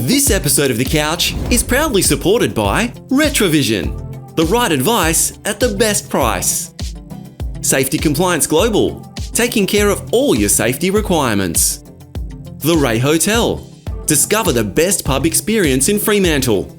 This episode of The Couch is proudly supported by Retrovision, the right advice at the best price. Safety Compliance Global, taking care of all your safety requirements. The Ray Hotel, discover the best pub experience in Fremantle.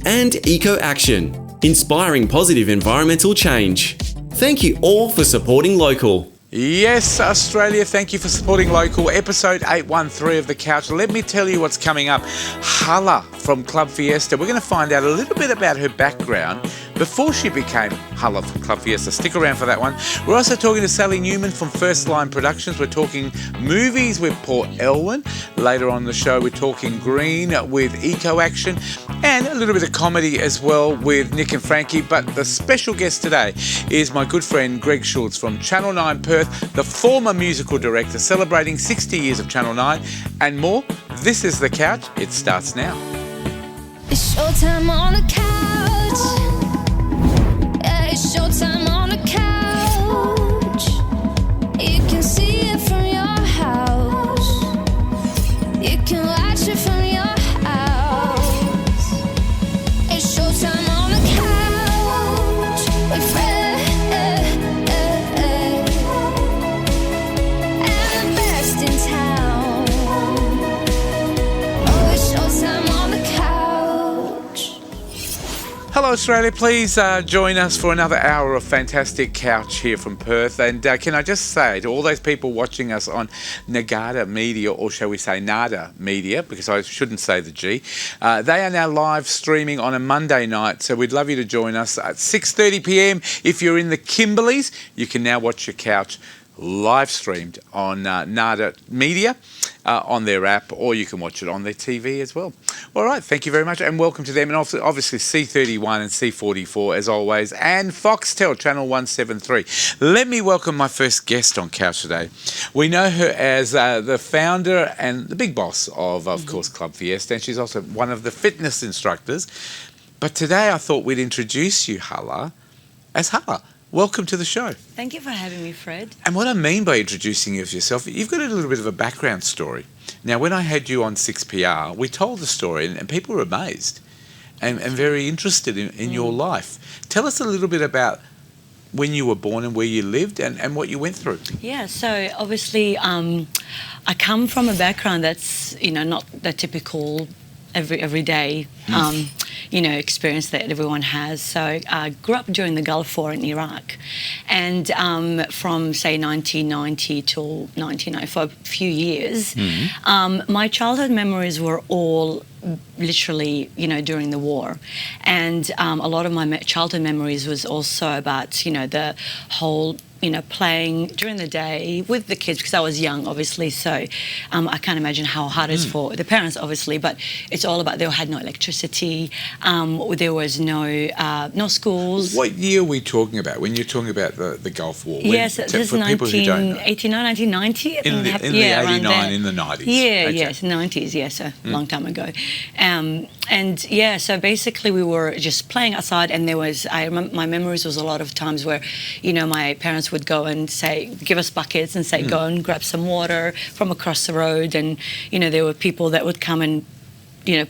And Eco Action, inspiring positive environmental change. Thank you all for supporting local. Yes, Australia, thank you for supporting local. Episode 813 of The Couch. Let me tell you what's coming up. Hala from Club Fiesta. We're going to find out a little bit about her background before she became Hala from Club Fiesta. Stick around for that one. We're also talking to Sally Newman from First Line Productions. We're talking movies with Port Elwyn. Later on the show, we're talking green with Eco Action and a little bit of comedy as well with Nick and Frankie. But the special guest today is my good friend Greg Schultz from Channel 9 Perth, the former musical director, celebrating 60 years of Channel 9 and more. This is The Couch. It starts now. It's showtime on the couch. Yeah, it's showtime on the couch. You can see it from your house. You can watch it from your house. It's showtime on the couch with Fred and the best in town. Oh, it's showtime on the couch. Hello Australia, please join us for another hour of fantastic Couch here from Perth. And can I just say to all those people watching us on Nagada Media, or shall we say Nada Media, because I shouldn't say the G, they are now live streaming on a Monday night, so we'd love you to join us at 6:30 p.m. If you're in the Kimberleys, you can now watch your Couch live streamed on Nada Media on their app, or you can watch it on their TV as well. All right, thank you very much and welcome to them, and obviously C31 and C44 as always, and Foxtel Channel 173. Let me welcome my first guest on Couch today. We know her as the founder and the big boss of course, Club Fiesta, and she's also one of the fitness instructors. But today I thought we'd introduce you, Hala, as Hala. Welcome to the show. Thank you for having me, Fred. And what I mean by introducing you of yourself, you've got a little bit of a background story. Now, when I had you on 6PR, we told the story and people were amazed and very interested in your life. Tell us a little bit about when you were born and where you lived and what you went through. Yeah, so obviously I come from a background that's, not the typical everyday experience that everyone has. So I grew up during the Gulf War in Iraq, and from say 1990 till 1990, for a few years, my childhood memories were all literally, during the war, and a lot of my childhood memories was also about, the whole playing during the day with the kids, because I was young, obviously, so I can't imagine how hard it is for the parents, obviously, but it's all about they had no electricity, there was no schools. What year are we talking about when you're talking about the Gulf War? Yes, this is 1989, 1990. In the 89, in the 90s. Yeah, okay. Yes, 90s, yes, a long time ago. And yeah, so basically we were just playing outside, and there was, I remember my memories was a lot of times where, my parents would go and say, give us buckets and say, go and grab some water from across the road. And, there were people that would come and,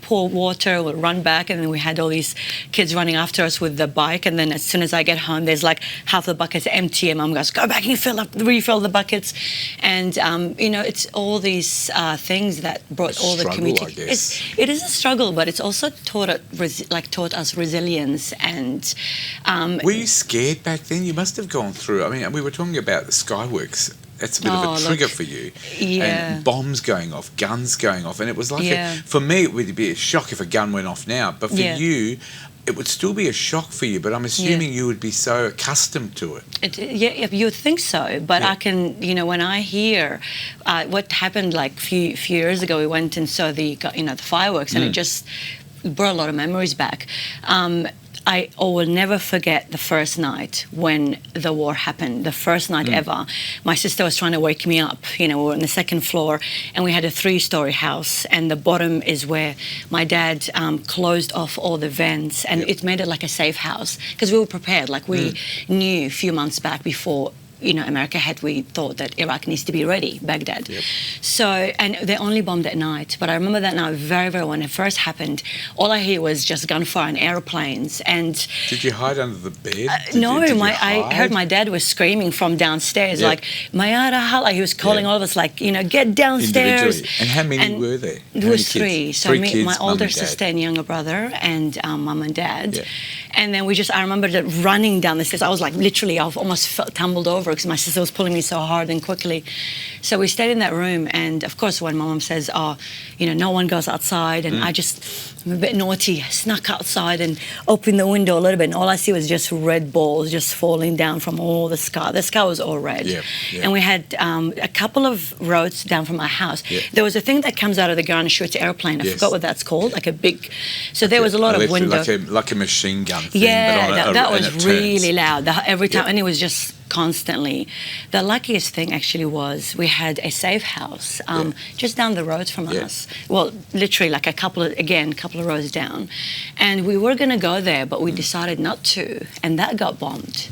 pour water, would run back, and then we had all these kids running after us with the bike, and then as soon as I get home, there's like half the buckets empty, and Mum goes, go back and refill the buckets. And, it's all these things that brought all the community. I guess. It is a struggle, but it's also taught us resilience. And were you scared back then? You must have gone through, we were talking about the Skyworks. That's a bit of a trigger for you. Yeah. And bombs going off, guns going off. And it was like, for me, it would be a shock if a gun went off now. But for you, it would still be a shock for you. But I'm assuming you would be so accustomed to it. You would think so. But I can, when I hear what happened like a few years ago, we went and saw the fireworks, and it just brought a lot of memories back. I will never forget the first night when the war happened, the first night ever. My sister was trying to wake me up. We were on the second floor, and we had a 3-story house, and the bottom is where my dad closed off all the vents, and it made it like a safe house, because we were prepared. Like we knew a few months back before America had, we thought that Iraq needs to be ready, Baghdad. So, and they only bombed at night. But I remember that night very, very, when it first happened, all I hear was just gunfire and airplanes. And did you hide under the bed? no, did you I heard my dad was screaming from downstairs, like, Mayada Hala. He was calling all of us, like, get downstairs. And how many were there? There was three. So Three kids, my mum older and dad. sister and younger brother, and mum and dad. Yeah. And then I remember that running down the stairs. I was like, literally, I almost tumbled over because my sister was pulling me so hard and quickly. So we stayed in that room, and of course, when my mum says, no one goes outside, and I'm a bit naughty, I snuck outside and opened the window a little bit, and all I see was just red balls just falling down from all the sky. The sky was all red. And we had a couple of roads down from our house. There was a thing that comes out of the ground and shoots airplane. I forgot what that's called, like a big. So there was a lot of window. Like a machine gun thing. Yeah, but that and was it really turns. loud every time, and it was just constantly. The luckiest thing actually was we had a safe house just down the road from us. Well, literally like a couple of rows down, and we were going to go there, but we decided not to, and that got bombed.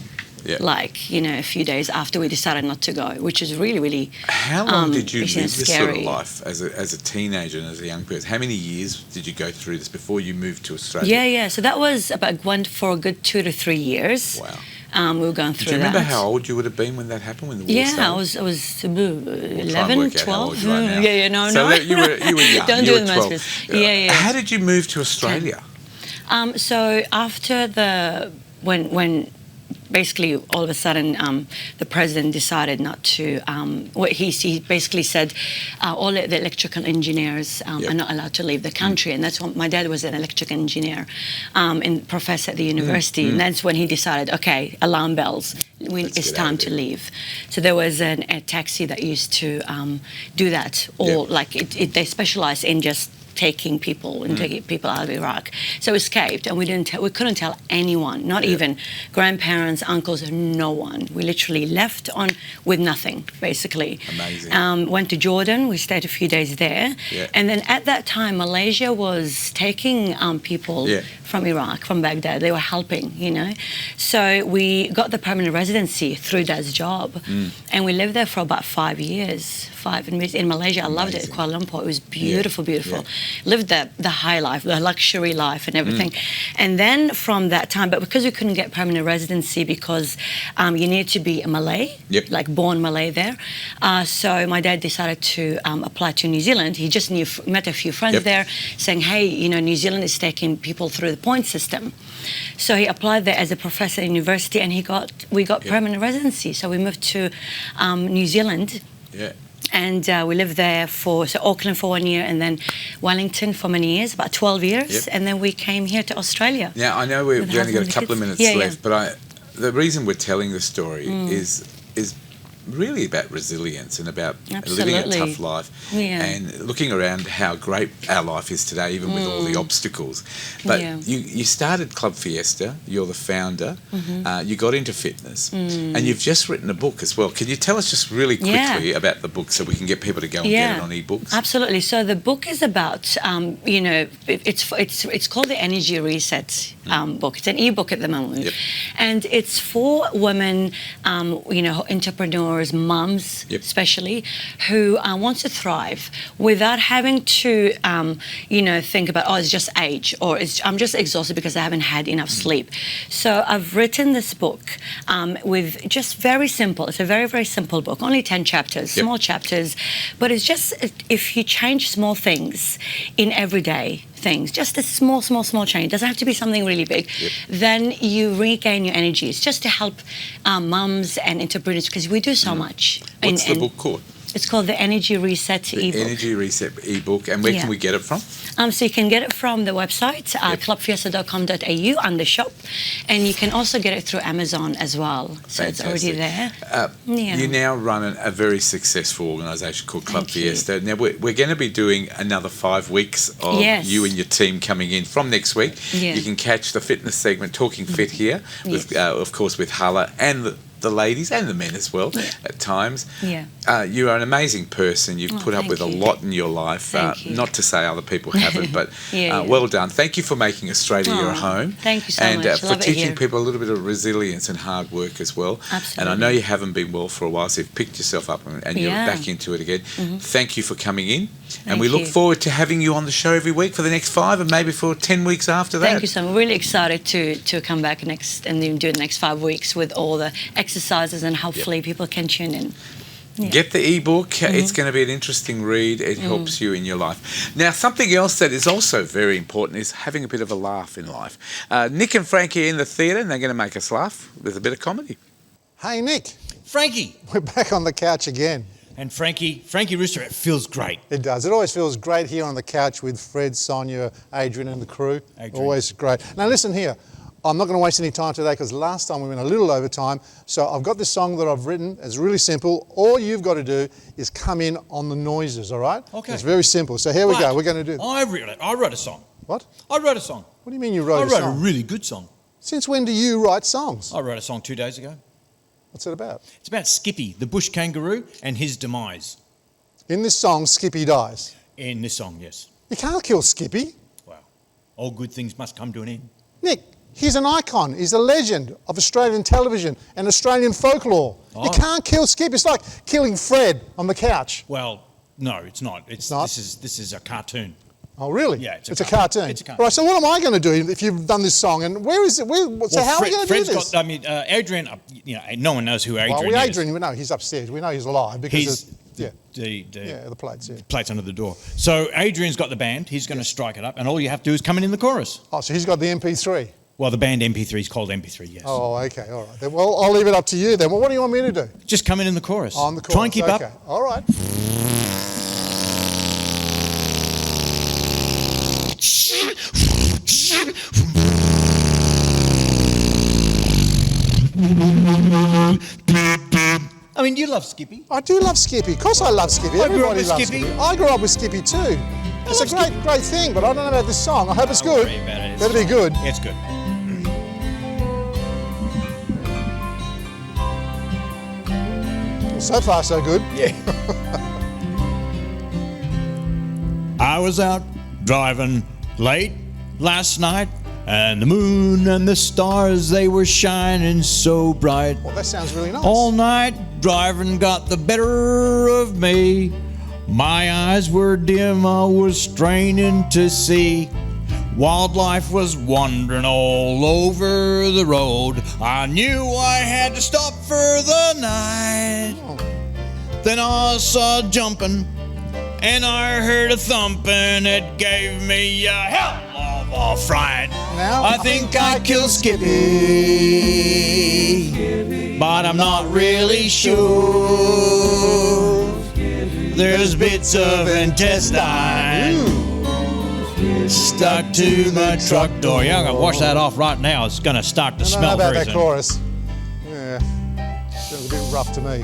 Like, a few days after we decided not to go, which is really, really How long did you live this scary. sort of life as a teenager and as a young person? How many years did you go through this before you moved to Australia? Yeah. So that was went for a good 2 to 3 years. Wow. We were going through that. Do you remember how old you would have been when that happened, when the war started? I was 11, 12. No. You were young. Don't you do were the 12. maths. How did you move to Australia? So after when basically all of a sudden the president decided not to, he basically said all the electrical engineers are not allowed to leave the country, and that's what my dad was, an electrical engineer and professor at the university, and that's when he decided, okay, alarm bells, it's time to leave. So there was a taxi that used to do that, or they specialize in just taking people and taking people out of Iraq. So we escaped, and we couldn't tell anyone, not even grandparents, uncles, no one. We literally left with nothing, basically. Amazing. Went to Jordan. We stayed a few days there, and then at that time, Malaysia was taking people from Iraq, from Baghdad. They were helping, So we got the permanent residency through Dad's job, and we lived there for about 5 years. In Malaysia. I loved it. Kuala Lumpur. It was beautiful, beautiful. Lived the high life, the luxury life, and everything. And then from that time, but because we couldn't get permanent residency because you need to be a Malay, like born Malay there. So my dad decided to apply to New Zealand. He just met a few friends there, saying, "Hey, New Zealand is taking people through the point system." So he applied there as a professor at university, and we got permanent residency. So we moved to New Zealand. And we lived there Auckland for 1 year, and then Wellington for many years, about 12 years, and then we came here to Australia. Now, I know we've only got a couple of minutes left, but the reason we're telling the story is really about resilience and about living a tough life and looking around how great our life is today, even with all the obstacles. But you started Club Fiesta, you're the founder, you got into fitness, and you've just written a book as well. Can you tell us just really quickly about the book so we can get people to go and get it on ebooks? Absolutely. So the book is about, it's called the Energy Reset book. It's an ebook at the moment. And it's for women, entrepreneurs, mums especially, who want to thrive without having to, think about, it's just age, or I'm just exhausted because I haven't had enough sleep. So I've written this book with just very simple. It's a very, very simple book, only 10 chapters, small chapters, but it's just if you change small things in everyday things, just a small change, doesn't have to be something really big, then you regain your energy. It's just to help mums and entrepreneurs, because we do so much. What's the book called? It's called the Energy Reset ebook. Energy Reset ebook. And where can we get it from? So you can get it from the website, clubfiesta.com.au, under shop, and you can also get it through Amazon as well. So it's already there. You now run a very successful organisation called Club Fiesta. Now we're going to be doing another 5 weeks of you and your team coming in from next week. You can catch the fitness segment, Talking Fit, here, with, of course, with Hala, and the the ladies and the men as well at times. Yeah. You are an amazing person. You've put up thank with a you. lot in your life. Thank you. Not to say other people haven't, but Yeah. well done. Thank you for making Australia your Oh, home. thank you so and, much. for Love it teaching here. people a little bit of resilience and hard work as well. Absolutely. And I know you haven't been well for a while, so you've picked yourself up and you're Yeah. back into it again. Thank you for coming in. And Thank we look you. forward to having you on the show every week for the next 5 and maybe for 10 weeks after that. Thank you so much. I'm really excited to come back next and then do the next 5 weeks with all the exercises and hopefully people can tune in. Yeah. Get the ebook. It's going to be an interesting read. It helps you in your life. Now, something else that is also very important is having a bit of a laugh in life. Nick and Frankie are in the theatre and they're going to make us laugh with a bit of comedy. Hey, Nick, Frankie. we're back on the couch again. And Frankie Rooster, it feels great. It does. It always feels great here on the couch with Fred, Sonia, Adrian and the crew. Adrian. Always great. Now listen here, I'm not going to waste any time today because last time we went a little over time. So I've got this song that I've written. It's really simple. All you've got to do is come in on the noises, all right? Okay. It's very simple. So here we But go. We're going to do... I wrote a song. What? I wrote a song. What do you mean you I wrote a wrote a song? really good song. Since when do you write songs? I wrote a song 2 days ago. What's it about? It's about Skippy, the bush kangaroo, and his demise. In this song, Skippy dies. In this song, yes. You can't kill Skippy. Wow. All good things must come to an end. Nick, he's an icon. He's a legend of Australian television and Australian folklore. You Oh. can't kill Skippy. It's like killing Fred on the couch. Well, no, it's not. It's not? This is a cartoon. Oh, really? Yeah, it's a a cartoon. cartoon. It's a cartoon. Right, so what am I going to do if you've done this song? And where is it? So how are we going to do Fred's this? got, Adrian, no one knows who Adrian well, is. Adrian, we know he's upstairs. We know he's alive because He's the plates, yeah. plates under the door. So Adrian's got the band. He's going to strike it up, and all you have to do is come in the chorus. Oh, so he's got the MP3. Well, the band MP3 is called MP3, yes. Oh, okay, all right. Then, well, I'll leave it up to you then. Well, what do you want me to do? Just come in the chorus. On the chorus. Try and keep okay. up. All right. I mean, you love Skippy. I do love Skippy. Of course I love Skippy. I grew up Everybody with loves Skippy. Skippy. I grew up with Skippy too. It's a love great thing, but I don't know about this song. I hope it's good. Don't worry about it. It's Better be fine. good. It's good. So far, so good. I was out driving late last night, and the moon and the stars, they were shining so bright. Well, that sounds really nice. All night driving got the better of me. My eyes were dim, I was straining to see. Wildlife was wandering all over the road. I knew I had to stop for the night. Then I saw jumping, and I heard a thumping. It gave me a hell of a fright. Now, I think I killed Skippy, but I'm not really sure. There's bits of intestine stuck to the truck door. Yeah, I'm gonna wash that off right now. It's gonna start to I don't know smell about very that soon. chorus. Yeah, sounds a bit rough to me.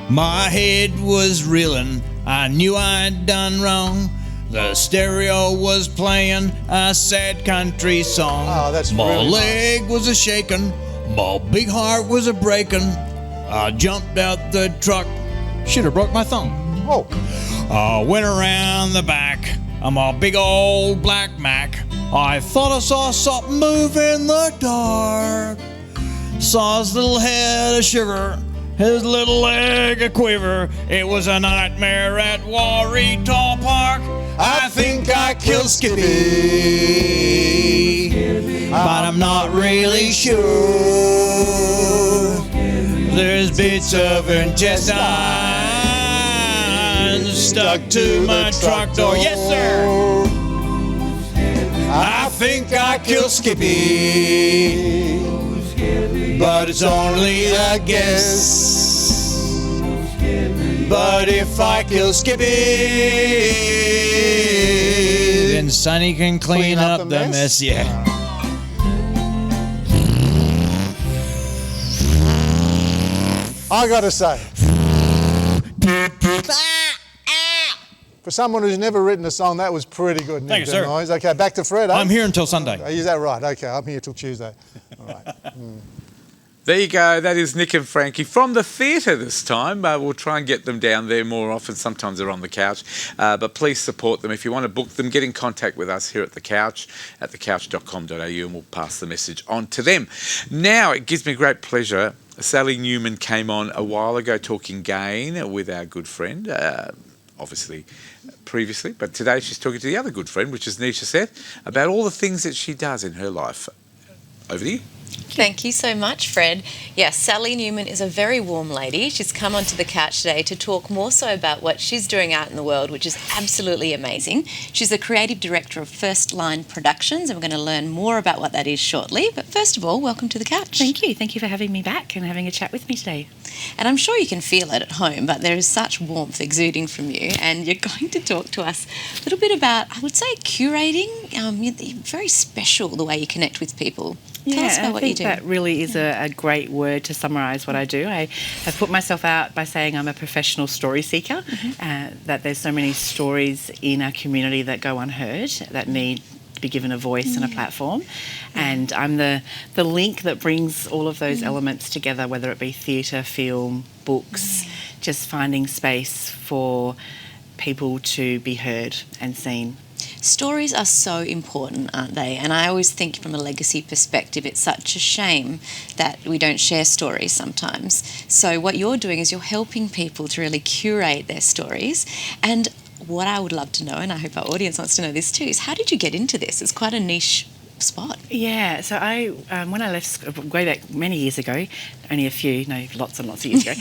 My head was reeling, I knew I'd done wrong. The stereo was playing a sad country song. Oh, that's my really leg was a shaking, my big heart was a breaking. I jumped out the truck, should have broke my thumb. Oh, I went around the back of my big old black Mac. I thought I saw something move in the dark. Saw his little head a shiver, his little leg a quiver. It was a nightmare at Warrigal Park. I think I killed Skippy, but I'm not really sure. There's bits of intestine stuck to my truck door. Yes, sir. I think I killed Skippy, but it's only a guess. But if I kill Skippy, then Sonny can clean up the mess. Yeah. I gotta say, for someone who's never written a song, that was pretty good. Thank Nick you, sir. Denoise. Okay, back to Fred. I'm here until Sunday. Is that right? Okay, I'm here till Tuesday. All right. There you go. That is Nick and Frankie from the theatre this time. We'll try and get them down there more often. Sometimes they're on the couch. But please support them. If you want to book them, get in contact with us here at The Couch, at thecouch.com.au, and we'll pass the message on to them. Now, it gives me great pleasure. Sally Newman came on a while ago talking gain with our good friend, obviously previously, but today she's talking to the other good friend, which is Nisha Seth, about all the things that she does in her life. Over to you. Thank you so much, Fred. Yes, Sally Newman is a very warm lady. She's come onto the couch today to talk more so about what she's doing out in the world, which is absolutely amazing. She's the creative director of First Line Productions, and we're going to learn more about what that is shortly. But first of all, welcome to the couch. Thank you. Thank you for having me back and having a chat with me today. And I'm sure you can feel it at home, but there is such warmth exuding from you. And you're going to talk to us a little bit about, I would say, curating. You're very special the way you connect with people. Tell us about what you do. I think that really is a great word to summarise what I do. I have put myself out by saying I'm a professional story seeker, that there's so many stories in our community that go unheard, that need to be given a voice and a platform. And I'm the link that brings all of those elements together, whether it be theatre, film, books, just finding space for people to be heard and seen. Stories are so important, aren't they? And I always think from a legacy perspective, it's such a shame that we don't share stories sometimes. So what you're doing is you're helping people to really curate their stories. And what I would love to know, and I hope our audience wants to know this too, is how did you get into this? It's quite a niche spot. Yeah, so I when I left way back many years ago, only a few, no, lots and lots of years ago.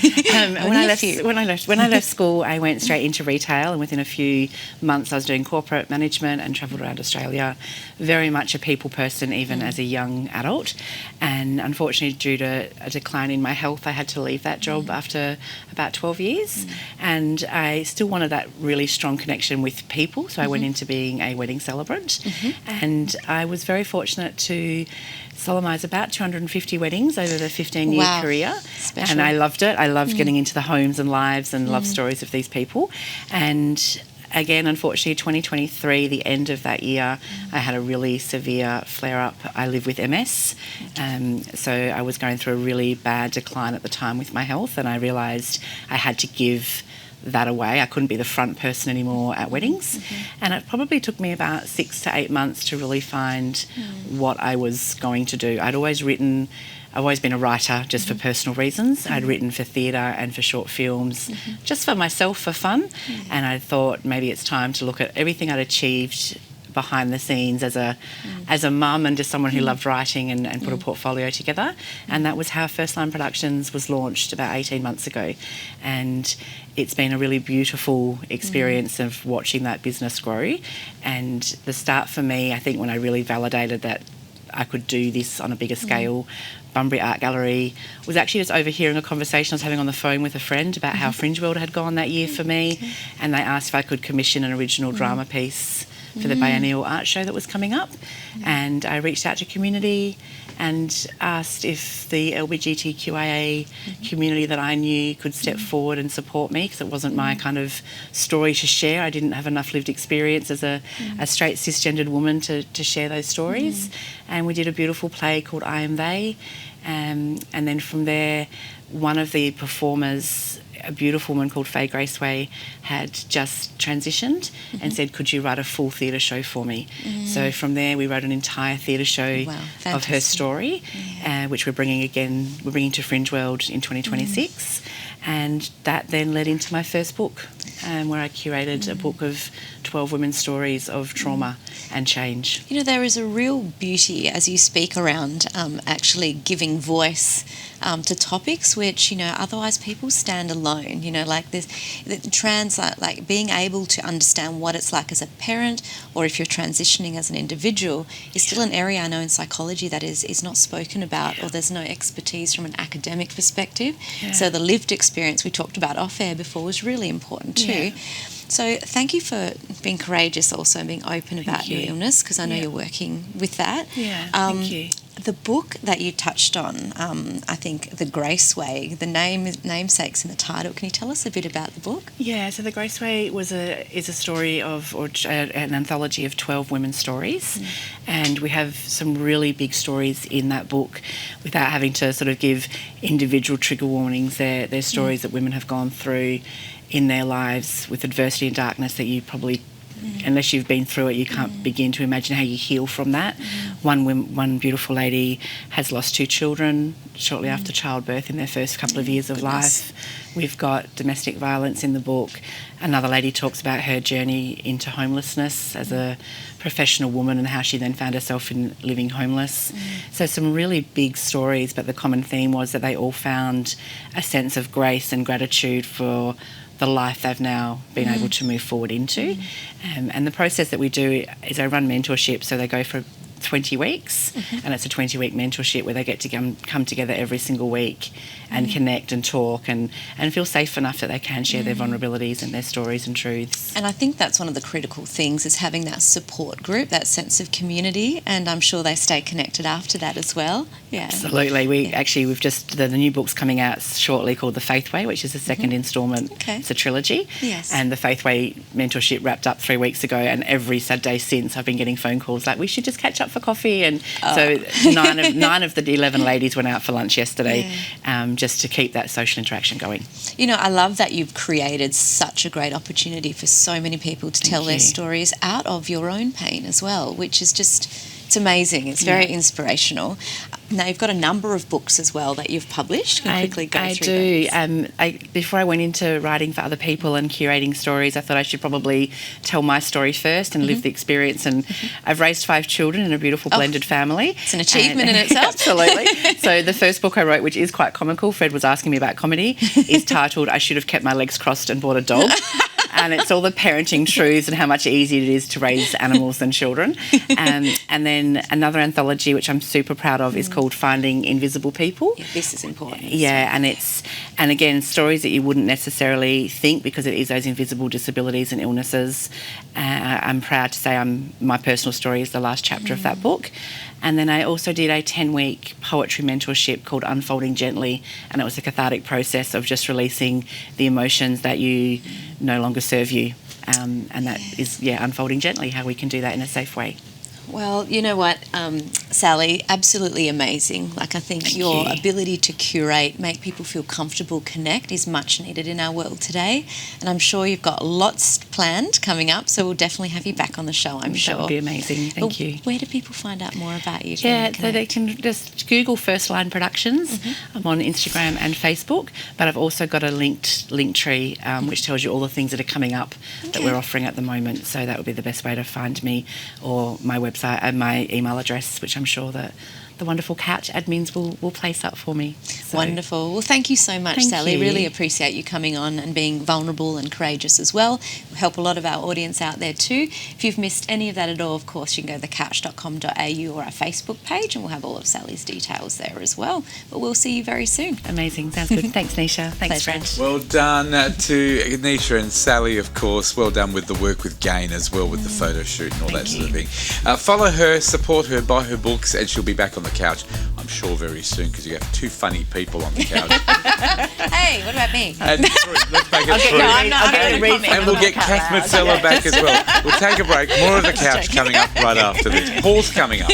When I left school, I went straight into retail, and within a few months, I was doing corporate management and travelled around Australia. Very much a people person, even as a young adult. And unfortunately, due to a decline in my health, I had to leave that job after about 12 years. And I still wanted that really strong connection with people, so I went into being a wedding celebrant. And I was very fortunate to solemnise about 250 weddings over the 15-year career. Special. And I loved it. I loved getting into the homes and lives and love stories of these people. And again, unfortunately, 2023, the end of that year, I had a really severe flare-up. I live with MS, so I was going through a really bad decline at the time with my health, and I realised I had to give that away. I couldn't be the front person anymore at weddings. And it probably took me about 6 to 8 months to really find what I was going to do. I've always been a writer just for personal reasons. I'd written for theatre and for short films, just for myself, for fun. And I thought maybe it's time to look at everything I'd achieved behind the scenes as a mum and just someone who loved writing and put a portfolio together. And that was how First Line Productions was launched about 18 months ago. And it's been a really beautiful experience of watching that business grow. And the start for me, I think, when I really validated that I could do this on a bigger scale, Bunbury Art Gallery, was actually just overhearing a conversation I was having on the phone with a friend about how Fringe World had gone that year for me. And they asked if I could commission an original drama piece for the biennial art show that was coming up. And I reached out to community and asked if the LGBTQIA community that I knew could step forward and support me, because it wasn't my kind of story to share. I didn't have enough lived experience as a straight cisgendered woman to share those stories. And we did a beautiful play called I Am They. And then from there, one of the performers, a beautiful woman called Faye Graceway, had just transitioned and said, could you write a full theatre show for me? So from there we wrote an entire theatre show of her story, which we're bringing to Fringe World in 2026. And that then led into my first book, where I curated a book of 12 women's stories of trauma and change. You know, there is a real beauty as you speak around actually giving voice to topics which, you know, otherwise people stand alone. You know, like this, like being able to understand what it's like as a parent, or if you're transitioning as an individual, is still an area I know in psychology that is not spoken about, or there's no expertise from an academic perspective. So the lived experience we talked about off air before was really important too. So thank you for being courageous also and being open about your illness, because I know you're working with that. Thank you. the book that you touched on, I think The Grace Way, the namesake's in the title. Can you tell us a bit about the book? Yeah, so The Grace Way is a story an anthology of 12 women's stories, and we have some really big stories in that book without having to sort of give individual trigger warnings. They're stories that women have gone through in their lives with adversity and darkness that you probably, unless you've been through it, you can't begin to imagine how you heal from that. One beautiful lady has lost 2 children shortly after childbirth in their first couple of years of life. We've got domestic violence in the book. Another lady talks about her journey into homelessness as a professional woman and how she then found herself in living homeless. So some really big stories, but the common theme was that they all found a sense of grace and gratitude for the life they've now been able to move forward into. And the process that we do is I run mentorship, so they go for 20 weeks, and it's a 20-week mentorship where they get to come together every single week and connect and talk and feel safe enough that they can share their vulnerabilities and their stories and truths. And I think that's one of the critical things, is having that support group, that sense of community, and I'm sure they stay connected after that as well. Yeah, absolutely. We've just the new book's coming out shortly called The Faith Way, which is the second instalment. It's a trilogy. Yes. And the Faith Way mentorship wrapped up 3 weeks ago, and every Saturday since I've been getting phone calls like, we should just catch up for coffee. And so nine of the 11 ladies went out for lunch yesterday, just to keep that social interaction going. You know, I love that you've created such a great opportunity for so many people to tell their stories out of your own pain as well, which is just, it's amazing. It's very inspirational. Now, you've got a number of books as well that you've published. Can you quickly go through those? I do. Before I went into writing for other people and curating stories, I thought I should probably tell my story first and live the experience. And I've raised 5 children in a beautiful blended family. It's an achievement in itself. Absolutely. So the first book I wrote, which is quite comical, Fred was asking me about comedy, is titled I Should Have Kept My Legs Crossed and Bought a Dog. And it's all the parenting truths and how much easier it is to raise animals than children. And then another anthology, which I'm super proud of, is called Finding Invisible People. Yeah, this is important. Yeah, and again, stories that you wouldn't necessarily think, because it is those invisible disabilities and illnesses. I'm proud to say my personal story is the last chapter of that book. And then I also did a 10-week poetry mentorship called Unfolding Gently, and it was a cathartic process of just releasing the emotions that you no longer serve you. And that is, unfolding gently, how we can do that in a safe way. Well, you know what, Sally, absolutely amazing. Like, I think your ability to curate, make people feel comfortable, connect is much needed in our world today. And I'm sure you've got lots planned coming up, so we'll definitely have you back on the show, I'm sure. That would be amazing. Thank you. Where do people find out more about you? Yeah, so they can just Google First Line Productions. I'm on Instagram and Facebook, but I've also got a link tree which tells you all the things that are coming up that we're offering at the moment. So that would be the best way to find me, or my website and my email address, which I'm sure that the wonderful couch admins will place up for me. So. Wonderful. Well, thank you so much, Sally. You. Really appreciate you coming on and being vulnerable and courageous as well. We'll help a lot of our audience out there too. If you've missed any of that at all, of course, you can go to thecouch.com.au or our Facebook page, and we'll have all of Sally's details there as well. But we'll see you very soon. Amazing. Sounds good. Thanks, Nisha. Thanks, Fred. Well done to Nisha and Sally, of course. Well done with the work with Gain as well, with the photo shoot and all that sort of thing. Follow her, support her, buy her books, and she'll be back on the couch, I'm sure, very soon, because you have 2 funny people on the couch. Hey, what about me? And let's make it 3. And we'll get Kath Mazzella back as well. We'll take a break. More of the couch coming up right after this. Paul's coming up.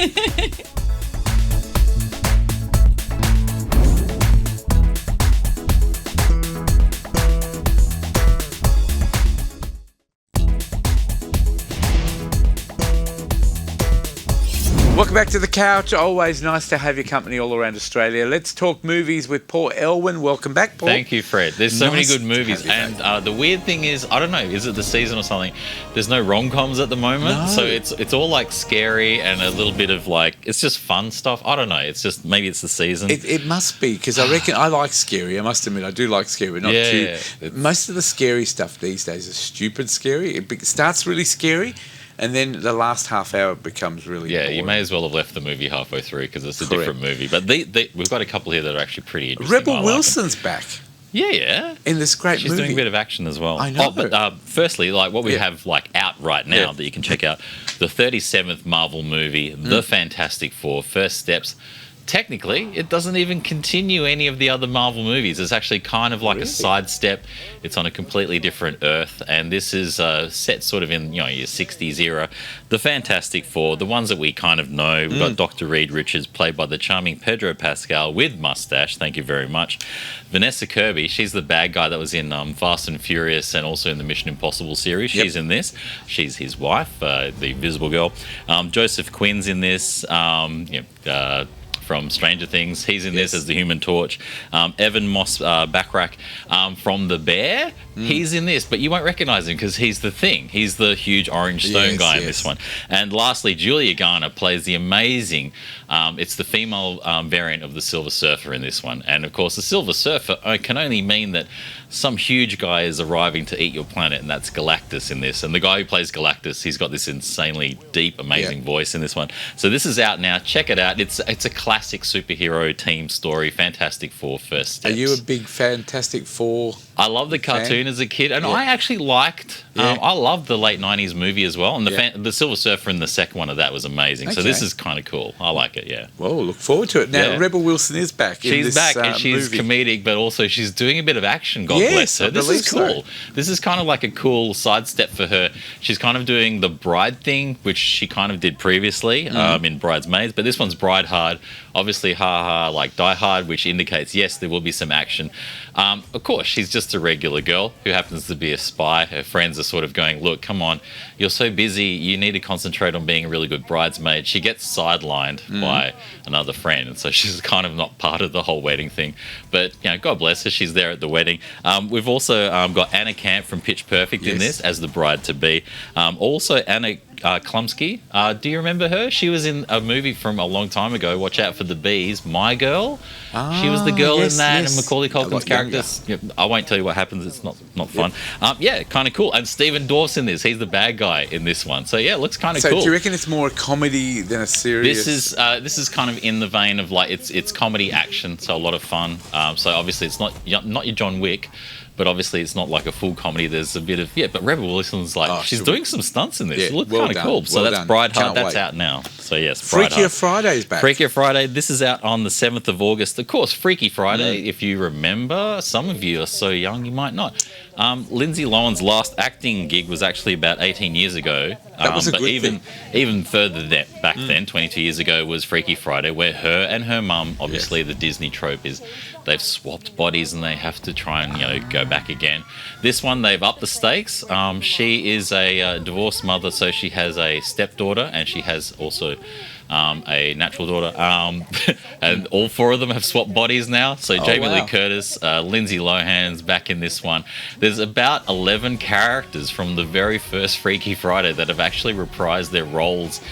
Welcome back to the couch. Always nice to have your company all around Australia. Let's talk movies with Paul Elwyn. Welcome back, Paul. Thank you, Fred. There's so many good movies. And the weird thing is, I don't know, is it the season or something? There's no rom-coms at the moment. No. So it's all like scary and a little bit of like, it's just fun stuff. I don't know. It's just, maybe it's the season. It must be, because I reckon I like scary. I must admit, I do like scary, but not too. Most of the scary stuff these days is stupid scary. It starts really scary, and then the last half hour becomes really boring. You may as well have left the movie halfway through, because it's a different movie. But we've got a couple here that are actually pretty interesting. Rebel Wilson's back. Yeah. In this great movie. She's doing a bit of action as well. I know. But firstly, like what we have like out out right now that you can check out. The 37th Marvel movie, The Fantastic Four, First Steps. Technically, it doesn't even continue any of the other Marvel movies. It's actually kind of like a sidestep. It's on a completely different Earth, and this is set sort of in your 60s era. The Fantastic Four, the ones that we kind of know. We've got Dr. Reed Richards, played by the charming Pedro Pascal with mustache. Thank you very much. Vanessa Kirby, she's the bad guy that was in Fast and Furious and also in the Mission Impossible series. She's in this. She's his wife, the Invisible Girl. Joseph Quinn's in this. From Stranger Things. He's in this as the Human Torch. Evan Moss Backrack from The Bear. He's in this, but you won't recognise him because he's the Thing. He's the huge orange stone guy in this one. And lastly, Julia Garner plays the amazing, it's the female variant of the Silver Surfer in this one. And of course, the Silver Surfer can only mean that some huge guy is arriving to eat your planet, and that's Galactus in this. And the guy who plays Galactus, he's got this insanely deep, amazing voice in this one. So this is out now. Check it out. It's a classic superhero team story. Fantastic Four, First Steps. Are you a big Fantastic Four? I love the cartoon as a kid, and I actually liked. I loved the late '90s movie as well, and the Silver Surfer in the second one of that was amazing. So this is kind of cool. I like it. Yeah. Well, look forward to it. Now, Rebel Wilson is back. She's back, and she's comedic, but also she's doing a bit of action. God bless her. This is cool. So. This is kind of like a cool sidestep for her. She's kind of doing the bride thing, which she kind of did previously in Bridesmaids, but this one's Bride Hard. Obviously, like Die Hard, which indicates, yes, there will be some action. Of course, she's just a regular girl who happens to be a spy. Her friends are sort of going, look, come on, you're so busy, you need to concentrate on being a really good bridesmaid. She gets sidelined by another friend, and so she's kind of not part of the whole wedding thing. But, God bless her, she's there at the wedding. We've also got Anna Camp from Pitch Perfect in this as the bride-to-be. Also, Anna Klumsky. Do you remember her? She was in a movie from a long time ago, Watch Out for the Bees, My Girl. She was the girl in that, and Macaulay Culkin's characters. I won't tell you what happens, it's not fun. Kind of cool. And Stephen Dorff's in this. He's the bad guy in this one. So it looks kind of cool. So do you reckon it's more a comedy than a serious? This is kind of in the vein of like it's comedy action, so a lot of fun. So obviously it's not your John Wick, but obviously it's not like a full comedy. There's a bit of but Rebel Wilson's like she's doing some stunts in this. It looks kind of cool. So that's Bride Hard. That's out now. So yes, Freakier Friday's back. Freakier Friday. This is out on the 7th of August. Of course, Freaky Friday. If you remember, some of you are so young you might not. Lindsay Lohan's last acting gig was actually about 18 years ago. That was a good thing. Even further back then, 22 years ago, was Freaky Friday, where her and her mum, obviously the Disney trope is they've swapped bodies and they have to try and go back again. This one, they've upped the stakes. She is a divorced mother, so she has a stepdaughter and she has also a natural daughter, and all four of them have swapped bodies now. So Jamie Lee Curtis, Lindsay Lohan's back in this one. There's about 11 characters from the very first Freaky Friday that have actually reprised their roles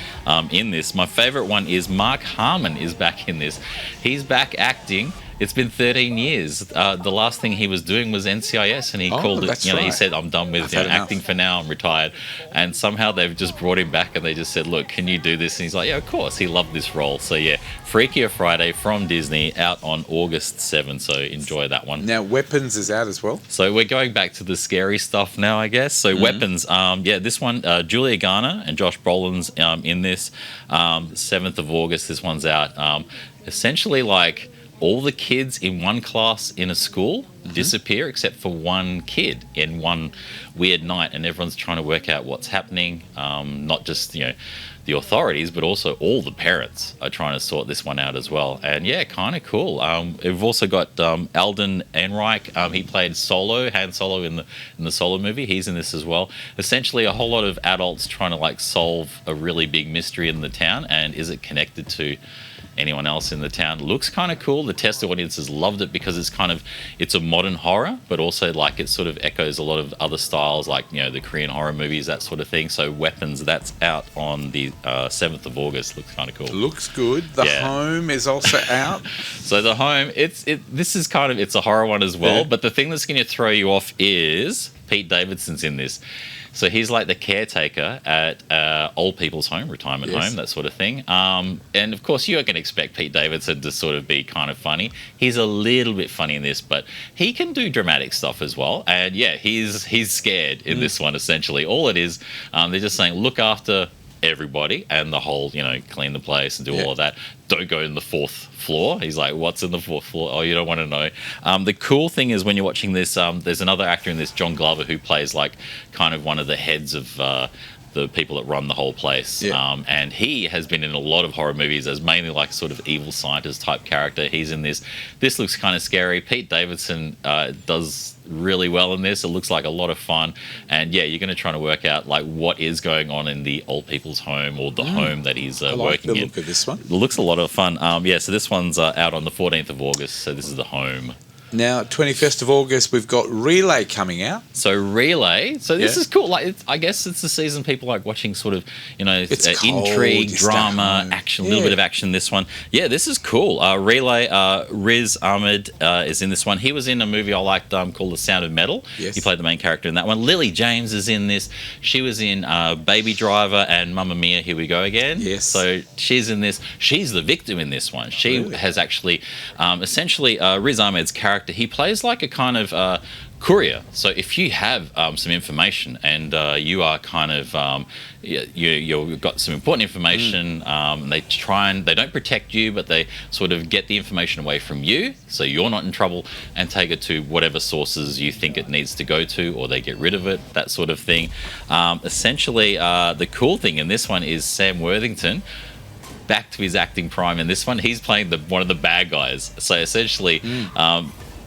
in this. My favourite one is Mark Harmon is back in this. He's back acting. It's been 13 years. The last thing he was doing was NCIS, and he called it. He said, "I'm done with acting for now. I'm retired." And somehow they've just brought him back, and they just said, "Look, can you do this?" And he's like, "Yeah, of course." He loved this role. So Freakier Friday from Disney, out on August 7. So enjoy that one. Now Weapons is out as well. So we're going back to the scary stuff now, I guess. So Weapons, this one, Julia Garner and Josh Brolin's in this. 7th of August, this one's out. Essentially, like, all the kids in one class in a school disappear except for one kid in one weird night, and everyone's trying to work out what's happening. Not just the authorities, but also all the parents are trying to sort this one out as well. And kind of cool. We've also got Alden Ehrenreich. He played Han Solo in the Solo movie. He's in this as well. Essentially, a whole lot of adults trying to solve a really big mystery in the town, and is it connected to anyone else in the town? Looks kind of cool. The test audiences loved it because it's a modern horror, but also it sort of echoes a lot of other styles, like the Korean horror movies, that sort of thing. So Weapons, that's out on the 7th of August. Looks kind of cool. Looks good. The Home is also out. So The Home, it's a horror one as well, but the thing that's going to throw you off is Pete Davidson's in this. So he's like the caretaker at old people's home, retirement home, that sort of thing. And of course, you're going to expect Pete Davidson to sort of be kind of funny. He's a little bit funny in this, but he can do dramatic stuff as well. And yeah, he's scared in this one, essentially. All it is, they're just saying, look after everybody and the whole, clean the place and do all of that. Don't go in the 4th floor. He's like, what's in the 4th floor? Oh, you don't want to know. The cool thing is when you're watching this, there's another actor in this, John Glover, who plays like kind of one of the heads of the people that run the whole place. And he has been in a lot of horror movies as mainly like a sort of evil scientist type character. He's in this. This looks kind of scary. Pete Davidson does really well in this. It looks like a lot of fun. And yeah, you're going to try to work out like what is going on in the old people's home or the home that he's working in. I like the look of this one. It looks a lot of fun. So this one's out on the 14th of August. So this is the home. Now, 21st of August, we've got Relay coming out. So Relay. So this is cool. Like, I guess it's the season people like watching sort of, intrigue, drama, action, a little bit of action. This one. Yeah, this is cool. Relay, Riz Ahmed is in this one. He was in a movie I liked called The Sound of Metal. Yes. He played the main character in that one. Lily James is in this. She was in Baby Driver and Mamma Mia, Here We Go Again. Yes. So she's in this. She's the victim in this one. She has actually, essentially, Riz Ahmed's character, he plays like a kind of courier. So if you have some information and you are kind of you've got some important information, they don't protect you, but they sort of get the information away from you, so you're not in trouble, and take it to whatever sources you think it needs to go to, or they get rid of it, that sort of thing. Essentially, the cool thing in this one is Sam Worthington. Back to his acting prime in this one, he's playing one of the bad guys. So essentially,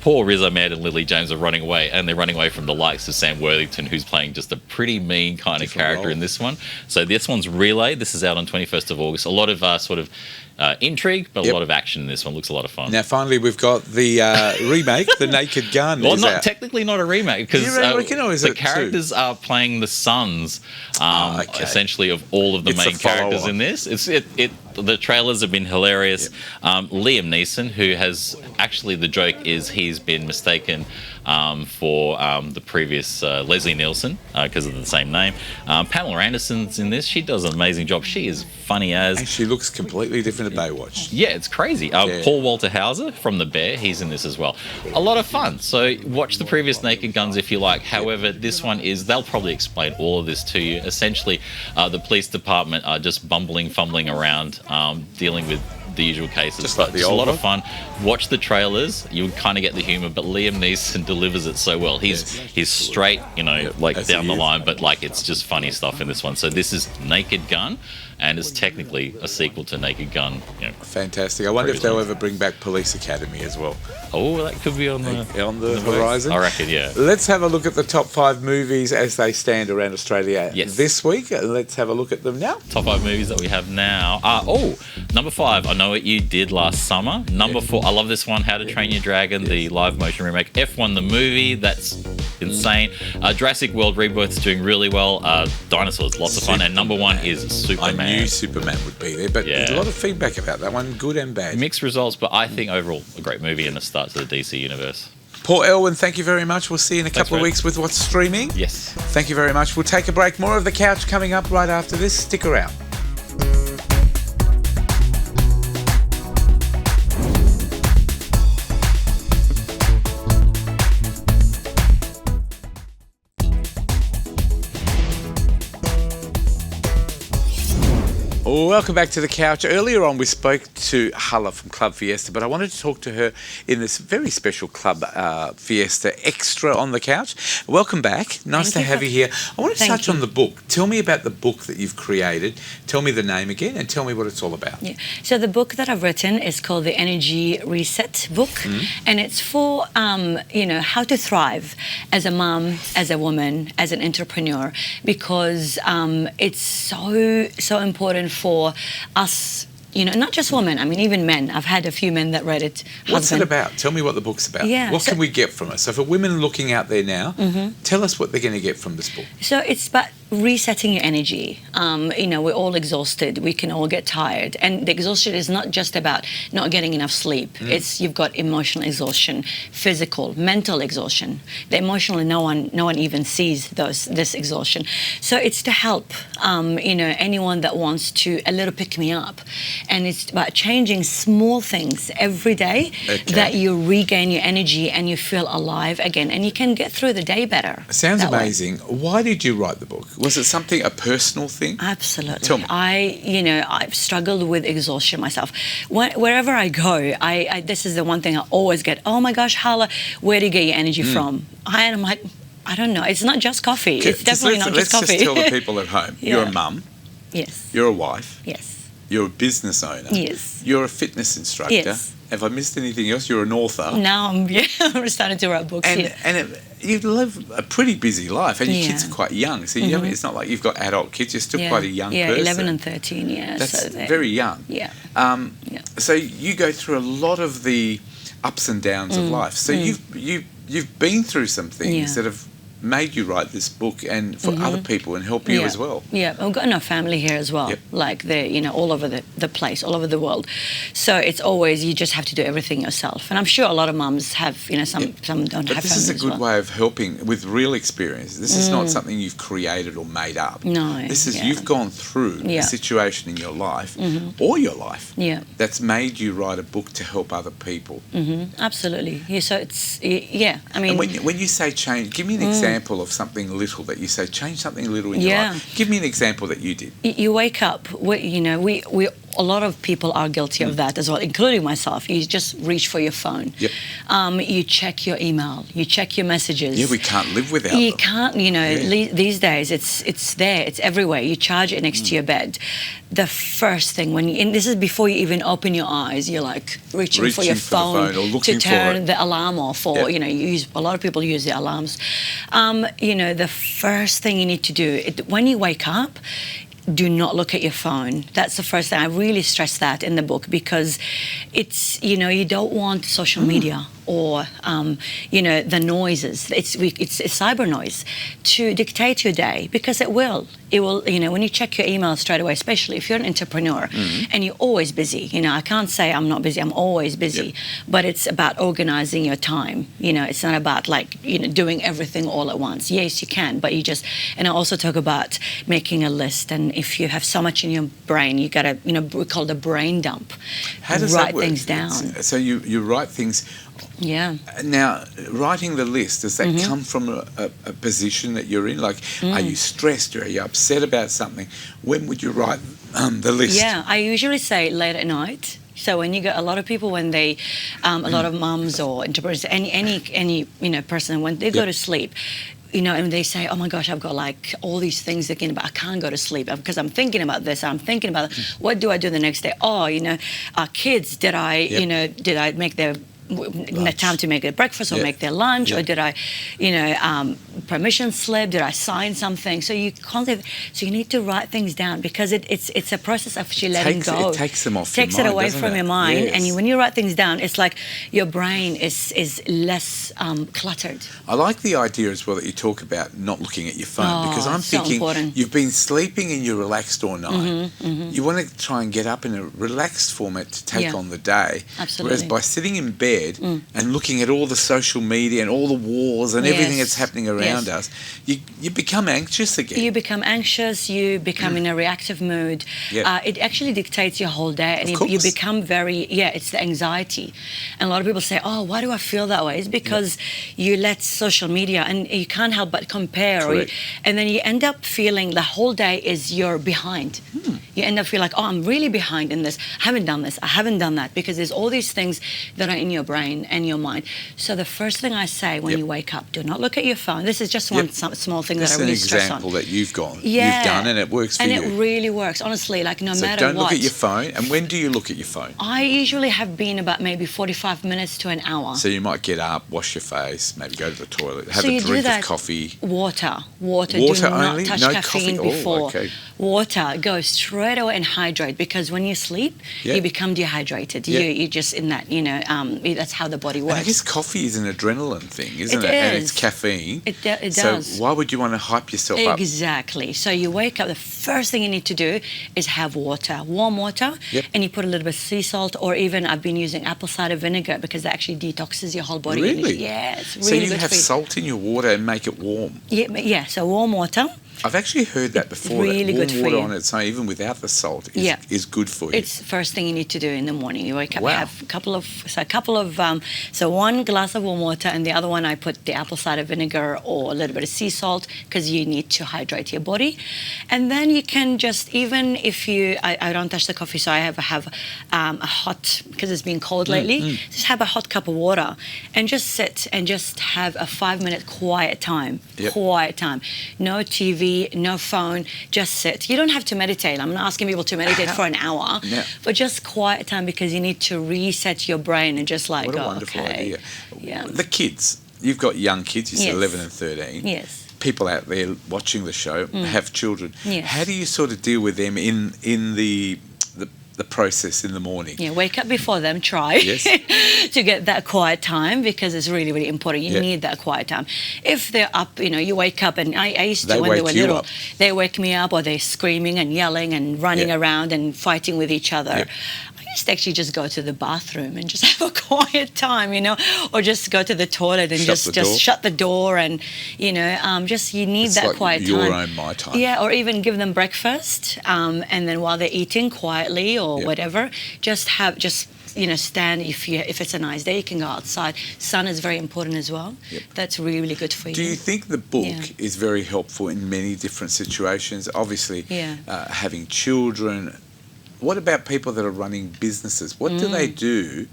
poor Riz Ahmed and Lily James are running away, and they're running away from the likes of Sam Worthington, who's playing just a pretty mean kind of character in this one. So this one's Relay. This is out on 21st of August. A lot of sort of intrigue, but a lot of action in this one. Looks a lot of fun. Now, finally, we've got the remake, The Naked Gun. Well, technically not a remake, because the characters are playing the sons, essentially, of all of the main characters in this. The trailers have been hilarious. Liam Neeson, who has actually, the joke is he's been mistaken for the previous Leslie Nielsen because of the same name. Pamela Anderson's in this. She does an amazing job. She is funny as. And she looks completely different to Baywatch. Yeah, it's crazy. Paul Walter Hauser from The Bear, he's in this as well. A lot of fun. So watch the previous Naked Guns if you like. However, this one they'll probably explain all of this to you. Essentially, the police department are just fumbling around, dealing with the usual cases. Just like it's a lot of fun. Watch the trailers. You'll kind of get the humor, but Liam Neeson delivers it so well. He's straight, down the line, but like it's just funny stuff in this one. So this is Naked Gun, and it's technically a sequel to Naked Gun. Fantastic. I wonder if they'll ever bring back Police Academy as well. Oh, that could be on the horizon. I reckon, yeah. Let's have a look at the top 5 movies as they stand around Australia this week. Let's have a look at them now. Top 5 movies that we have now. Number 5, I Know What You Did Last Summer. Number 4, I love this one, How to Train Your Dragon, the live motion remake. F1 the movie, that's insane. Jurassic World Rebirth is doing really well. Dinosaurs, lots of fun. And number 1 is Superman. I knew Superman would be there, but there's a lot of feedback about that one, good and bad. Mixed results, but I think overall a great movie and a start to the DC universe. Paul Elwyn, thank you very much. We'll see you in a couple of weeks with what's streaming. Yes. Thank you very much. We'll take a break. More of The Couch coming up right after this. Stick around. Welcome back to The Couch. Earlier on, we spoke to Hala from Club Fiesta, but I wanted to talk to her in this very special Club Fiesta Extra on The Couch. Welcome back. Nice to have you here. I want to touch on the book. Tell me about the book that you've created. Tell me the name again and tell me what it's all about. Yeah. So the book that I've written is called The Energy Reset Book, and it's for, how to thrive as a mom, as a woman, as an entrepreneur, because it's so important for us, not just women, I mean, even men. I've had a few men that read it. What's it about? Tell me what the book's about. Yeah, can we get from it? So for women looking out there now, tell us what they're going to get from this book. So it's about resetting your energy. We're all exhausted. We can all get tired, and the exhaustion is not just about not getting enough sleep. It's you've got emotional exhaustion, physical, mental exhaustion. The emotional, no one even sees this exhaustion. So it's to help anyone that wants to a little pick me up, and it's about changing small things every day that you regain your energy and you feel alive again, and you can get through the day better. Sounds that way. amazing. Why did you write the book? Was it a personal thing? Absolutely. Tell me. I've struggled with exhaustion myself. Wherever I go, I this is the one thing I always get. Oh my gosh, Hala, where do you get your energy from? And I'm like, I don't know. It's not just coffee. It's definitely not just coffee. Let's just tell the people at home. Yeah. You're a mum. Yes. You're a wife. Yes. You're a business owner. Yes. You're a fitness instructor. Yes. Have I missed anything else? You're an author. Now I'm starting to write books. You live a pretty busy life, and your kids are quite young. So it's not like you've got adult kids. You're still quite a young person. 11 and 13. Yeah, that's very young. Yeah. So you go through a lot of the ups and downs of life. So you've been through some things that have made you write this book, and for other people, and help you as well. Yeah, I've got enough family here as well. Yep. Like they're all over the place, all over the world. So it's always you just have to do everything yourself. And I'm sure a lot of mums have some don't but have. This is a good way of helping with real experience. This is not something you've created or made up. No. This is you've gone through a situation in your life or your life that's made you write a book to help other people. Absolutely. Yeah. So it's I mean, and when you say change, give me an example of something little that you say change something little in your life. Give me an example that you did. You wake up. We a lot of people are guilty of that as well, including myself. You just reach for your phone. Yep. You check your email. You check your messages. Yeah, we can't live without You them. can't. These days it's there. It's everywhere. You charge it next to your bed. The first thing and this is before you even open your eyes, you're like reaching for your phone, or looking to turn for it. the alarm off, or a lot of people use the alarms. The first thing you need to do when you wake up, do not look at your phone. That's the first thing. I really stress that in the book, because it's you don't want social media or the noises. It's cyber noise to dictate your day, because it will when you check your email straight away, especially if you're an entrepreneur and you're always busy. I can't say I'm not busy. I'm always busy. But it's about organizing your time. It's not about doing everything all at once. Yes, you can, but and I also talk about making a list. And if you have so much in your brain, you gotta we call it a brain dump. How does write that work? things down. So you write things. Yeah. Now, writing the list, does that come from a position that you're in? Like, are you stressed, or are you upset about something? When would you write the list? Yeah, I usually say late at night. So when you get a lot of people, when they, a lot of mums or entrepreneurs, any person, when they go to sleep, and they say, oh my gosh, I've got all these things thinking about, I can't go to sleep because I'm thinking about this, I'm thinking about what do I do the next day? Oh, our kids, did I make their time to make their breakfast or make their lunch, or did I, permission slip? Did I sign something? So you need to write things down, because it's a process of actually letting go. It takes them off. Takes your mind, it away doesn't from it? your mind, Yes. and when you write things down, it's like your brain is less cluttered. I like the idea as well that you talk about not looking at your phone, because I'm so thinking important. you've been sleeping and you're relaxed all night. You want to try and get up in a relaxed format to take on the day. Absolutely. Whereas by sitting in bed and looking at all the social media and all the wars and everything that's happening around us, you become anxious again. You become anxious, you become in a reactive mood. It actually dictates your whole day, and you become very, it's the anxiety. And a lot of people say, oh, why do I feel that way? It's because you let social media, and you can't help but compare. And then you end up feeling the whole day is you're behind. You end up feeling like, oh, I'm really behind in this. I haven't done this, I haven't done that, because there's all these things that are in your brain and your mind. So the first thing I say when you wake up, do not look at your phone. This is just one small thing that I really stress on. That's an example that you've done, and it works for you. And it really works, honestly, no matter what. So don't look at your phone. And when do you look at your phone? I usually have been about maybe 45 minutes to an hour. So you might get up, wash your face, maybe go to the toilet, have So a you do drink that- of coffee. Water. Water Do not only? touch No caffeine coffee? Oh, before. okay. Water. Go straight away and hydrate, because when you sleep, you become dehydrated. You just in that, that's how the body And works. I guess coffee is an adrenaline thing, isn't it? It And is. it's caffeine. It It does. So why would you want to hype yourself up? Exactly. So you wake up, the first thing you need to do is have water, warm water, Yep. and you put a little bit of sea salt, or even I've been using apple cider vinegar because that actually detoxes your whole body. Really? Yeah, it's really So you good have for you. salt in your water and make it warm. Yeah, so warm water. I've actually heard that before. really that good warm for water you. on its own, even without the salt, Yeah. is good for you. It's the first thing you need to do in the morning. You wake up, Wow. you have a couple of, so one glass of warm water, and the other one I put the apple cider vinegar or a little bit of sea salt because you need to hydrate your body. And then you can just, even if I don't touch the coffee, so I have a hot, because it's been cold lately, just have a hot cup of water and just sit and just have a 5-minute quiet time. Yep. Quiet time. No TV, no phone, just sit. You don't have to meditate. I'm not asking people to meditate for an hour, Yeah. but just quiet time because you need to reset your brain and just like What a go, wonderful okay. idea. Yeah. The kids, you've got young kids, you said Yes. 11 and 13. Yes. People out there watching the show have children. Yes. How do you sort of deal with them in the process in the morning? Yeah, wake up before them, try Yes. to get that quiet time because it's really, really important. You Yeah. need that quiet time. If they're up, you wake up, and I used They to, when they wake were you little, up. they wake me up, or they're screaming and yelling and running Yeah. around and fighting with each other. Yep. I used to actually just go to the bathroom and just have a quiet time, or just go to the toilet and Shut the door. just shut the door and, just you need It's that like quiet your time. own my time. Yeah, or even give them breakfast, and then while they're eating quietly or Yep. whatever, just stand. If it's a nice day, you can go outside. Sun is very important as well. Yep. That's really, really good for you. Do you think the book Yeah. is very helpful in many different situations? Obviously, Yeah. Having children. What about people that are running businesses? What do they do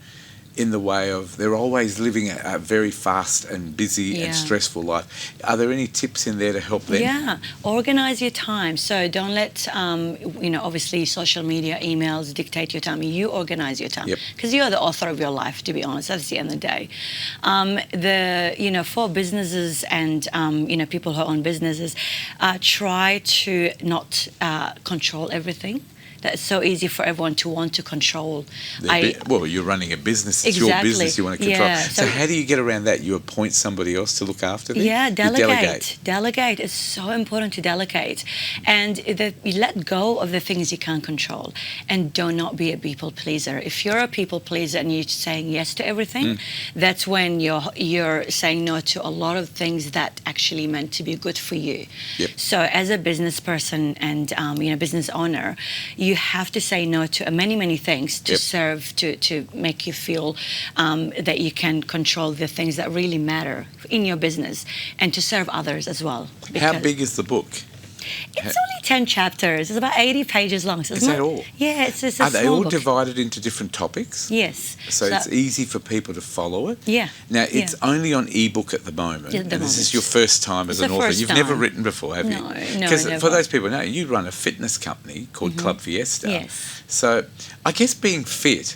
in the way of they're always living a very fast and busy and Yeah. stressful life? Are there any tips in there to help them? Yeah, organize your time. So don't let, obviously social media, emails dictate your time. You organize your time Yep. because you're the author of your life, to be honest. That's the end of the day. For businesses and, people who own businesses, try to not control everything. That's so easy for everyone to want to control. Well, you're running a business. It's Exactly. your business. You want to control. Yeah, So so- how do you get around that? You appoint somebody else to look after them? Yeah, You delegate. Delegate. It's so important to delegate. And you let go of the things you can't control. And do not be a people pleaser. If you're a people pleaser and you're saying yes to everything, that's when you're saying no to a lot of things that actually meant to be good for you. Yep. So as a business person and business owner, you have to say no to many, many things to Yep. serve, to make you feel that you can control the things that really matter in your business and to serve others as well. How Because big is the book? It's only 10 chapters. It's about 80 pages long. So it's Is that not- all? Yeah, it's a Are they small all book. divided into different topics? Yes. So it's easy for people to follow it? Yeah. Now, it's yeah. only on ebook at the moment. Yeah, at the and this is moment. your first time as It's an the author. first You've never time. written before, have you? No, Because never. for those people who know, you run a fitness company called Club Fiesta. Yes. So I guess being fit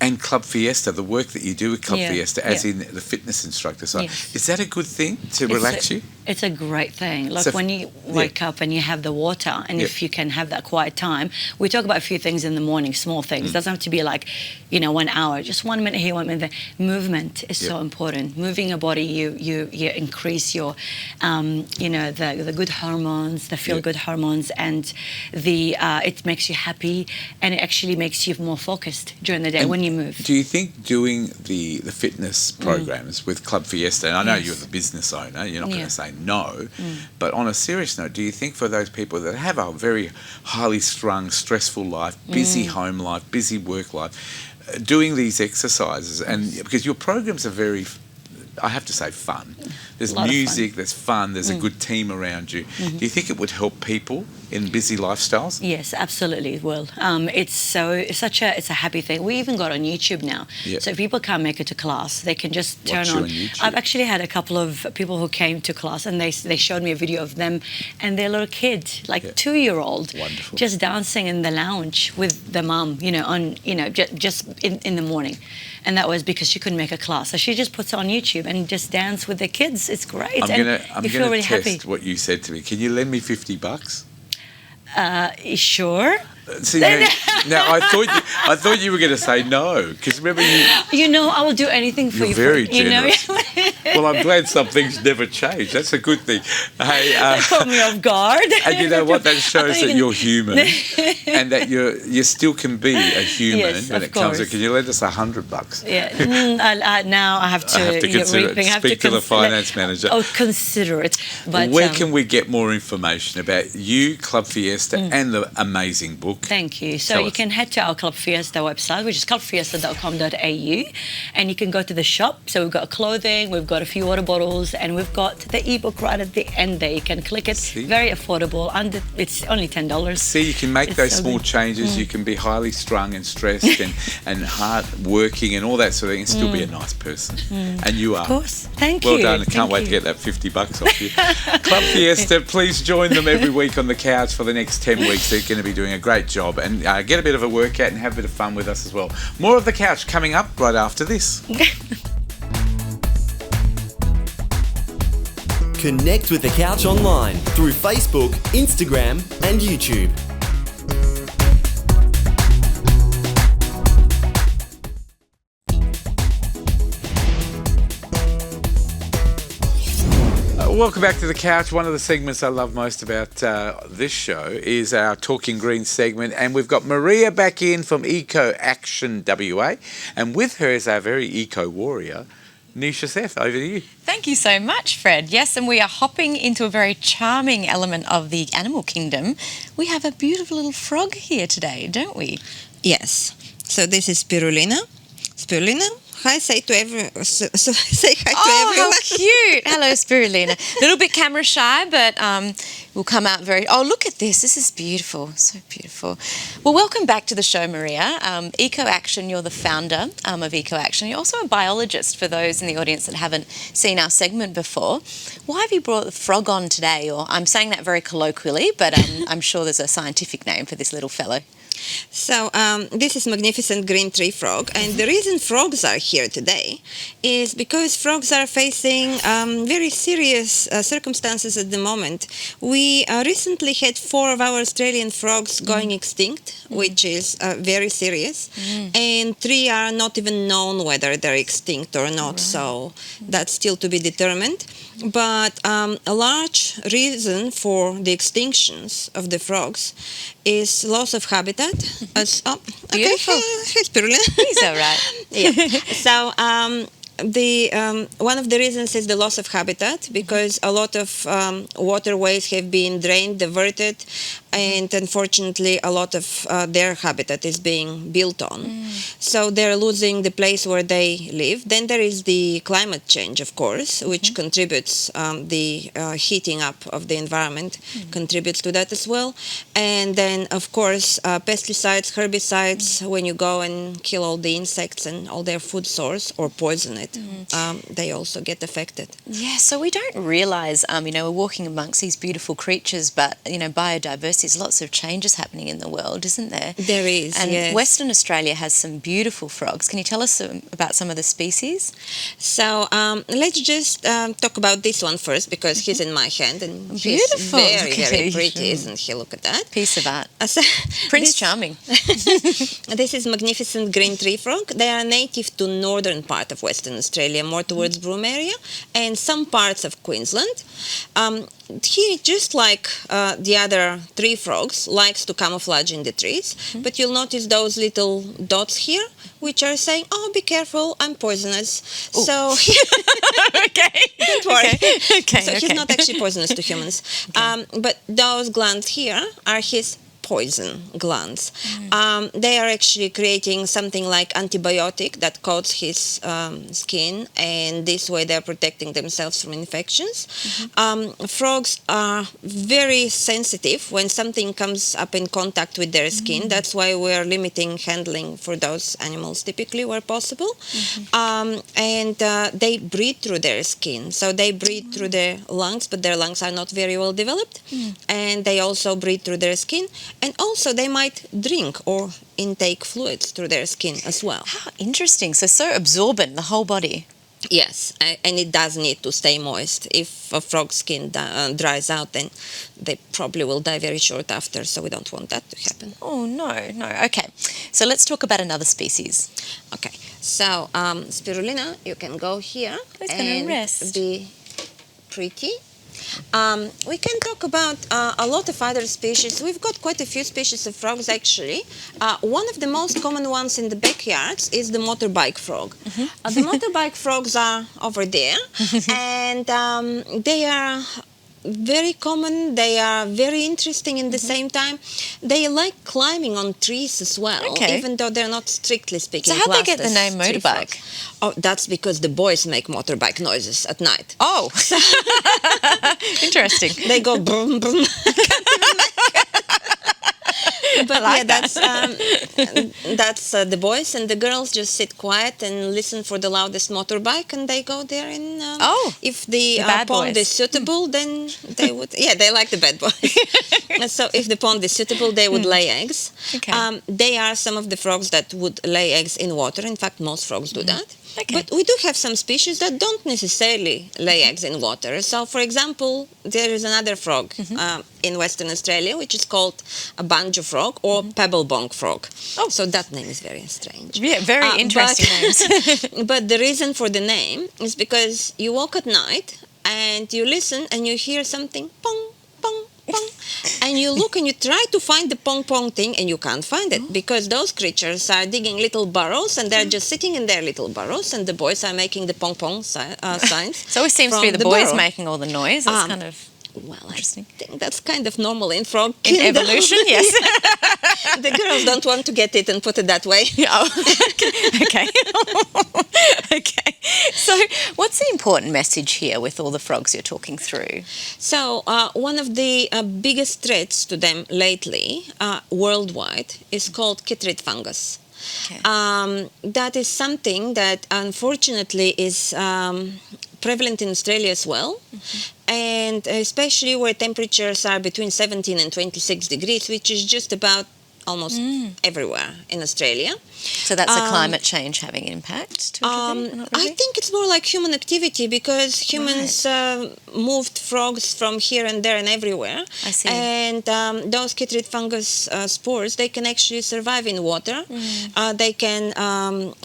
and Club Fiesta, the work that you do with Club Yeah, Fiesta, as yeah. in the fitness instructor side, Yes. is that a good thing to relax you? It's a great thing. Look, So when you wake up and you have the water, and Yep. if you can have that quiet time, we talk about a few things in the morning, small things. It doesn't have to be like, 1 hour, just 1 minute here, 1 minute there. Movement is so Yep. important. Moving your body, you increase your, the good hormones, the feel-good hormones, and it makes you happy, and it actually makes you more focused during the day And when you move. Do you think doing the fitness programs with Club Fiesta, and I know Yes. you're the business owner, you're not going Yeah. to say no, but on a serious note, do you think for those people that have a very highly strung, stressful life, busy home life, busy work life, doing these exercises, and because your programs are very, I have to say, fun. There's Lot of fun. music, there's fun, there's a good team around you. Do you think it would help people in busy lifestyles? Yes, absolutely it will. It's a happy thing. We even got on YouTube now. Yeah. So if people can't make it to class, they can just turn Watch you on. on YouTube. I've actually had a couple of people who came to class and they showed me a video of them and their little kid, like Yeah. 2-year-old, Wonderful. just dancing in the lounge with the mum, just in the morning. And that was because she couldn't make a class. So she just puts it on YouTube and just dance with the kids. It's great. I'm and you feel gonna really test happy. what you said to me. Can you lend me $50? Sure. See, now I thought you were going to say no, because remember you. I will do anything for You're you. very You know? generous. Well, I'm glad some things never change. That's a good thing. Hey, Caught me off guard. and you know what? That shows thought that you're human, and that you still can be a human Yes, when of it comes to. course. Can you lend us $100? Yeah, now I have to, I have to consider it. I have Speak to the consider- finance manager. Oh, consider it. But Where can we get more information about you, Club Fiesta, and the amazing book? Thank you. So Tell you us. can head to our Club Fiesta website, which is clubfiesta.com.au, and you can go to the shop. So we've got clothing, we've got a few water bottles, and we've got the ebook right at the end there. You can click it. See? Very affordable. It's only $10. See, you can make It's those so small good. changes. You can be highly strung and stressed and hard working and all that sort of thing, and still be a nice person. And you are. Of course. Thank Well you. done. I can't Thank wait to you. get that $50 off you. Club Fiesta, please join them every week on the couch for the next 10 weeks. They're going to be doing a great job, and get a bit of a workout and have a bit of fun with us as well. More of the couch coming up right after this. Connect with the couch online through Facebook, Instagram, and YouTube. Welcome back to the couch. One of the segments I love most about this show is our Talking Green segment, and we've got Maria back in from Eco Action WA, and with her is our very eco warrior, Nisha Seth. Over to you. Thank you so much, Fred. Yes, and we are hopping into a very charming element of the animal kingdom. We have a beautiful little frog here today, don't we? Yes. So this is Spirulina. Spirulina, hi, say to say hi to everyone. How cute. Hello, Spirulina. A little bit camera shy, but we'll come out very... Oh, look at this. This is beautiful. So beautiful. Well, welcome back to the show, Maria. Eco Action, you're the founder of Eco Action. You're also a biologist for those in the audience that haven't seen our segment before. Why have you brought the frog on today? Or I'm saying that very colloquially, but I'm sure there's a scientific name for this little fellow. So this is magnificent green tree frog, and the reason frogs are here today is because frogs are facing very serious circumstances at the moment. We recently had 4 of our Australian frogs going extinct, which is very serious, and 3 are not even known whether they're extinct or not, so that's still to be determined. But a large reason for the extinctions of the frogs is loss of habitat. Beautiful. He's Spirulina. He's all right. Yeah. So one of the reasons is the loss of habitat, because a lot of waterways have been drained, diverted, and unfortunately a lot of their habitat is being built on. So they're losing the place where they live. Then there is the climate change, of course, which contributes, the heating up of the environment contributes to that as well. And then, of course, pesticides, herbicides, when you go and kill all the insects and all their food source or poison it, they also get affected. Yeah, so we don't realise, we're walking amongst these beautiful creatures, but, biodiversity, there's lots of changes happening in the world, isn't there? There is, and yes. Western Australia has some beautiful frogs. Can you tell us about some of the species? So let's just talk about this one first, because he's in my hand and Beautiful. he's very, Look at very it. pretty, isn't he? Look at that. Piece of art. So Prince Charming. This is magnificent green tree frog. They are native to northern part of Western Australia, more towards Broome area, and some parts of Queensland. He, just like the other tree frogs, likes to camouflage in the trees, but you'll notice those little dots here, which are saying, "Oh, be careful, I'm poisonous." Ooh. So Okay. don't worry. Okay. So he's not actually poisonous to humans. But those glands here are his poison glands. They are actually creating something like antibiotic that coats his skin, and this way they're protecting themselves from infections. Frogs are very sensitive when something comes up in contact with their skin. That's why we're limiting handling for those animals typically where possible. And they breathe through their skin. So they breathe through their lungs, but their lungs are not very well developed. And they also breathe through their skin. And also they might drink or intake fluids through their skin as well. How interesting. So absorbent, the whole body. Yes, and it does need to stay moist. If a frog's skin dries out, then they probably will die very short after, so we don't want that to happen. Oh, no. Okay. So let's talk about another species. Okay, so spirulina, you can go here Who's gonna and rest? be pretty. We can talk about a lot of other species. We've got quite a few species of frogs actually. One of the most common ones in the backyards is the motorbike frog. The motorbike frogs are over there, and they are very common. They are very interesting in the same time. They like climbing on trees as well, Okay. even though they're not strictly speaking. So how'd they classed get the as name tree motorbike? frogs. Oh, that's because the boys make motorbike noises at night. Oh, interesting. They go boom boom. But like yeah, that's the boys, and the girls just sit quiet and listen for the loudest motorbike, and they go there. And if the bad pond boys. is suitable, then they would. Yeah, they like the bad boys. And so if the pond is suitable, they would lay eggs. Okay. They are some of the frogs that would lay eggs in water. In fact, most frogs do that. Okay. But we do have some species that don't necessarily lay eggs in water. So, for example, there is another frog in Western Australia, which is called a banjo frog or pebblebonk frog. Oh, so that name is very strange. Yeah, very interesting names. But the reason for the name is because you walk at night and you listen and you hear something pong, pong, pong. And you look and you try to find the pong pong thing and you can't find it because those creatures are digging little burrows and they're just sitting in their little burrows, and the boys are making the pong pong signs. So it seems to be from the boys burrow. making all the noise. That's kind of Well, interesting. I think that's kind of normal in frog In kingdom. evolution, yes. The girls don't want to get it and put it that way. Oh, okay. Okay. So what's the important message here with all the frogs you're talking through? So one of the biggest threats to them lately, worldwide, is called chytrid fungus. Okay. That is something that unfortunately is prevalent in Australia as well, and especially where temperatures are between 17 and 26 degrees, which is just about almost everywhere in Australia. So that's a climate change having an impact to a degree, or not I really? think it's more like human activity because humans moved frogs from here and there and everywhere. I see. And those chytrid fungus spores, they can actually survive in water. They can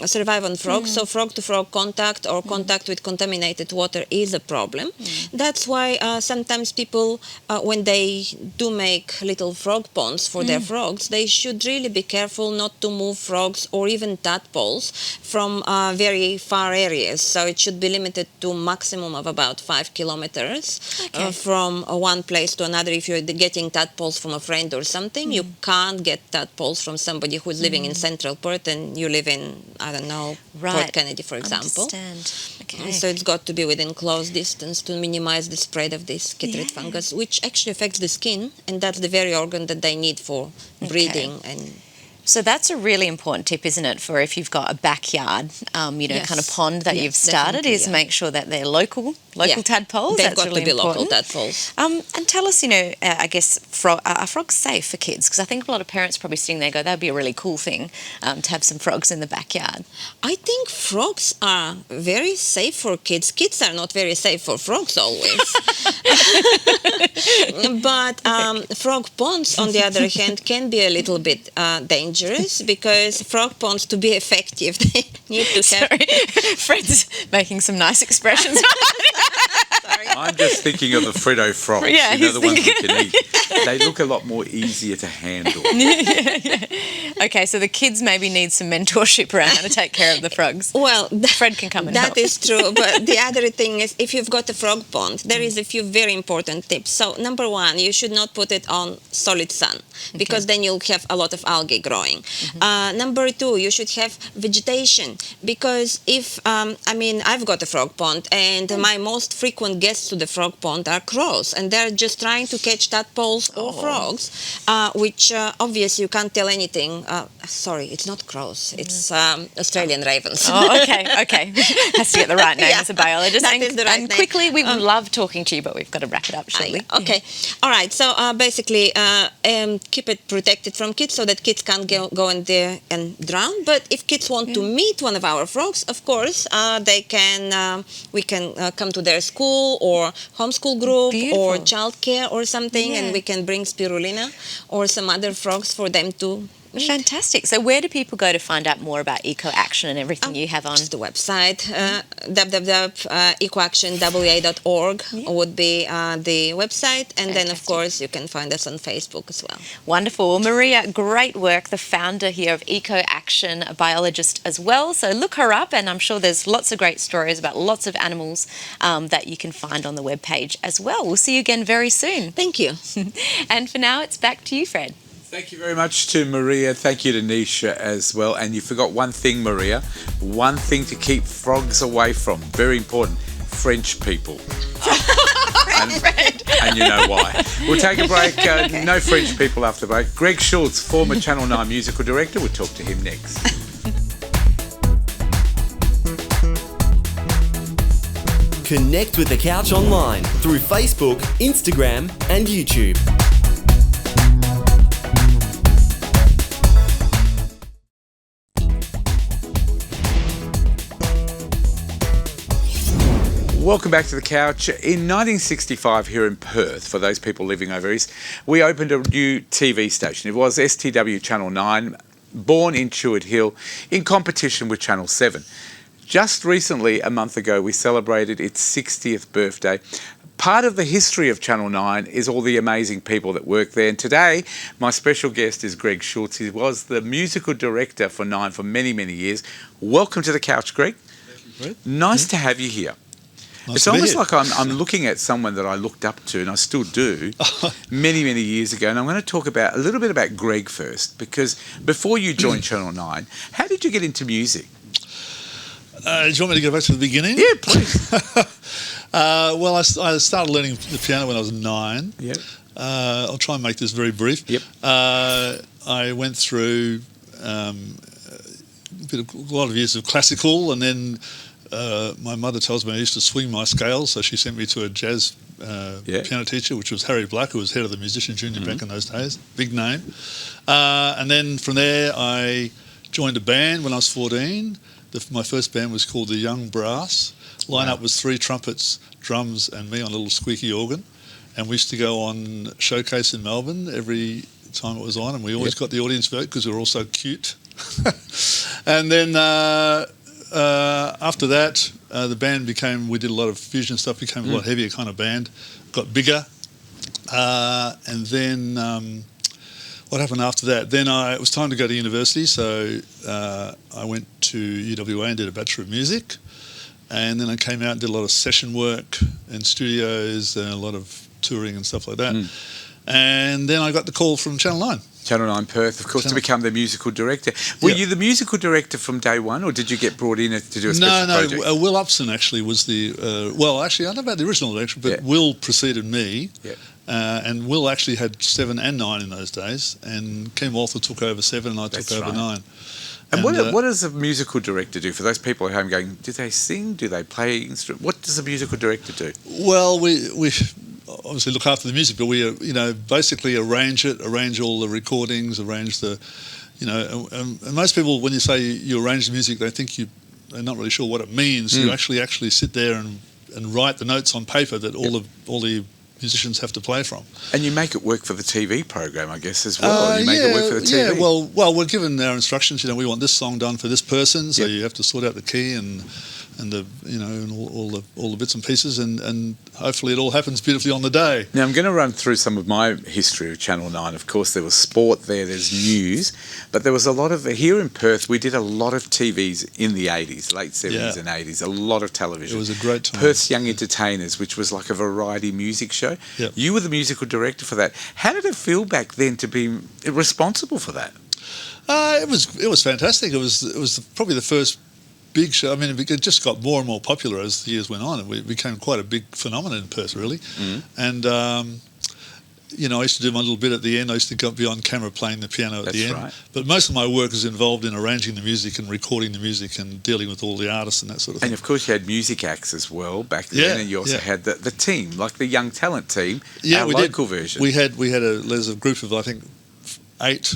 survive on frogs. So frog-to-frog contact or contact with contaminated water is a problem. That's why sometimes people, when they do make little frog ponds for their frogs, they should really be careful not to move frogs or even tadpoles from very far areas. So it should be limited to maximum of about 5 kilometers from one place to another. If you're getting tadpoles from a friend or something, you can't get tadpoles from somebody who's living in Central Perth and you live in, I don't know, Port Kennedy, for example. Understand. Okay. So it's got to be within close distance to minimize the spread of this chytrid fungus, which actually affects the skin, and that's the very organ that they need for breathing. And So that's a really important tip, isn't it, for if you've got a backyard, Yes. kind of pond that Yes, you've started, definitely, is make sure that they're local tadpoles. They've That's got really to be important. local tadpoles. And tell us, I guess, are frogs safe for kids? Because I think a lot of parents probably sitting there go, that'd be a really cool thing to have some frogs in the backyard. I think frogs are very safe for kids. Kids are not very safe for frogs always. But frog ponds, on the other hand, can be a little bit dangerous because frog ponds, to be effective, they need to have... Sorry, Fred's making some nice expressions. I'm just thinking of the Freddo frogs. Yeah, you know, he's the ones we thinking- can eat. They look a lot more easier to handle. Okay, so the kids maybe need some mentorship around how to take care of the frogs. Well, Fred can come and that help. is true. But the other thing is, if you've got a frog pond, there is a few very important tips. So, number one, you should not put it on solid sun because then you'll have a lot of algae growing. Number two, you should have vegetation because if, I've got a frog pond and my most frequent guests to the frog pond are crows, and they're just trying to catch tadpoles or frogs, which obviously you can't tell anything. Sorry, it's not crows. It's Australian ravens. Oh, okay. Has to get the right name as a biologist. That and, is the right and name. quickly, we love talking to you, but we've got to wrap it up shortly. Okay. All right. So basically, keep it protected from kids so that kids can't go in there and drown. But if kids want to meet one of our frogs, of course, they can. We can come to their school or homeschool group or childcare or something, and we can bring spirulina or some other frogs for them to Fantastic. So where do people go to find out more about Eco Action and everything you have on? The website, www.ecoactionwa.org would be the website, and then of course you can find us on Facebook as well. Wonderful. Well, Maria, great work, the founder here of Eco Action, a biologist as well. So look her up, and I'm sure there's lots of great stories about lots of animals that you can find on the webpage as well. We'll see you again very soon. Thank you. And for now, it's back to you, Fred. Thank you very much to Maria. Thank you to Nisha as well. And you forgot one thing, Maria. One thing to keep frogs away from. Very important. French people. And you know why. We'll take a break. No French people after the break. Greg Schultz, former Channel 9 musical director. We'll talk to him next. Connect with The Couch online through Facebook, Instagram, and YouTube. Welcome back to The Couch. In 1965 here in Perth, for those people living over east, we opened a new TV station. It was STW Channel 9, born in Chewett Hill, in competition with Channel 7. Just recently, a month ago, we celebrated its 60th birthday. Part of the history of Channel 9 is all the amazing people that work there. And today, my special guest is Greg Schultz. He was the musical director for 9 for many, many years. Welcome to The Couch, Greg. Thank you, Fred. Nice to have you here. It's almost like I'm looking at someone that I looked up to, and I still do, many, many years ago. And I'm going to talk about a little bit about Greg first, because before you joined Channel 9, how did you get into music? Do you want me to go back to the beginning? Yeah, please. Well, I started learning the piano when I was 9. Yep. I'll try and make this very brief. Yep. I went through a lot of years of classical, and then my mother tells me I used to swing my scales, so she sent me to a jazz piano teacher, which was Harry Black, who was head of the Musicians Union back in those days, big name. And then from there I joined a band when I was 14. My first band was called the Young Brass. Line-up was 3 trumpets, drums and me on a little squeaky organ. And we used to go on Showcase in Melbourne every time it was on, and we always got the audience vote because we were all so cute. And then after that, the band we did a lot of fusion stuff, became a lot heavier kind of band, got bigger. And then what happened after that? Then it was time to go to university, so I went to UWA and did a Bachelor of Music. And then I came out and did a lot of session work in studios and a lot of touring and stuff like that. And then I got the call from Channel 9. Channel 9 Perth, of course, to become the musical director. Were you the musical director from day one, or did you get brought in to do a special project? No, Will Upson actually was the... actually, I don't know about the original director, but Will preceded me. And Will actually had 7 and 9 in those days, and Ken Walther took over 7 and I took over 9. And what does a musical director do? For those people at home going, do they sing? Do they play instruments? What does a musical director do? Well, we obviously look after the music, but we basically arrange all the recordings, arrange the, and most people, when you say you arrange the music, they think they're not really sure what it means. You actually sit there and write the notes on paper that all the musicians have to play from. And you make it work for the TV program, I guess, as well. You make it work for the TV. Yeah, well, we're given our instructions. We want this song done for this person, so you have to sort out the key and the and all the bits and pieces, and hopefully it all happens beautifully on the day. Now I'm going to run through some of my history of Channel 9. Of course, there was sport there, there's news, but there was a lot of here in Perth. We did a lot of TVs in the 80s, late 70s and 80s. A lot of television. It was a great time. Perth's Young Entertainers, which was like a variety music show. Yep. You were the musical director for that. How did it feel back then to be responsible for that? It was fantastic. It was probably the first big show. I mean, it just got more and more popular as the years went on, and it became quite a big phenomenon in Perth, really. And I used to do my little bit at the end. I used to be on camera playing the piano at the end. Right. But most of my work is involved in arranging the music and recording the music and dealing with all the artists and that sort of thing. And of course, you had music acts as well back then, and you also had the team, like the Young Talent team. Yeah, our local version. We had there's a group of I think 8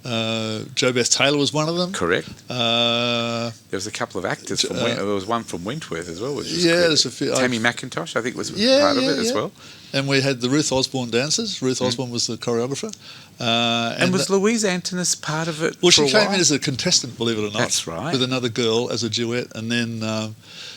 Joe Beth Taylor was one of them. Correct. Uh, There was a couple of actors from there was one from Wentworth as well. Which was yeah, good. there's a few. Tammy McIntosh, I think, was part of it as well. And we had the Ruth Osborne dancers. Ruth Osborne was the choreographer. And was Louise Antonis part of it? Well, for she a came while? in as a contestant, believe it or not. That's right. With another girl as a duet, and then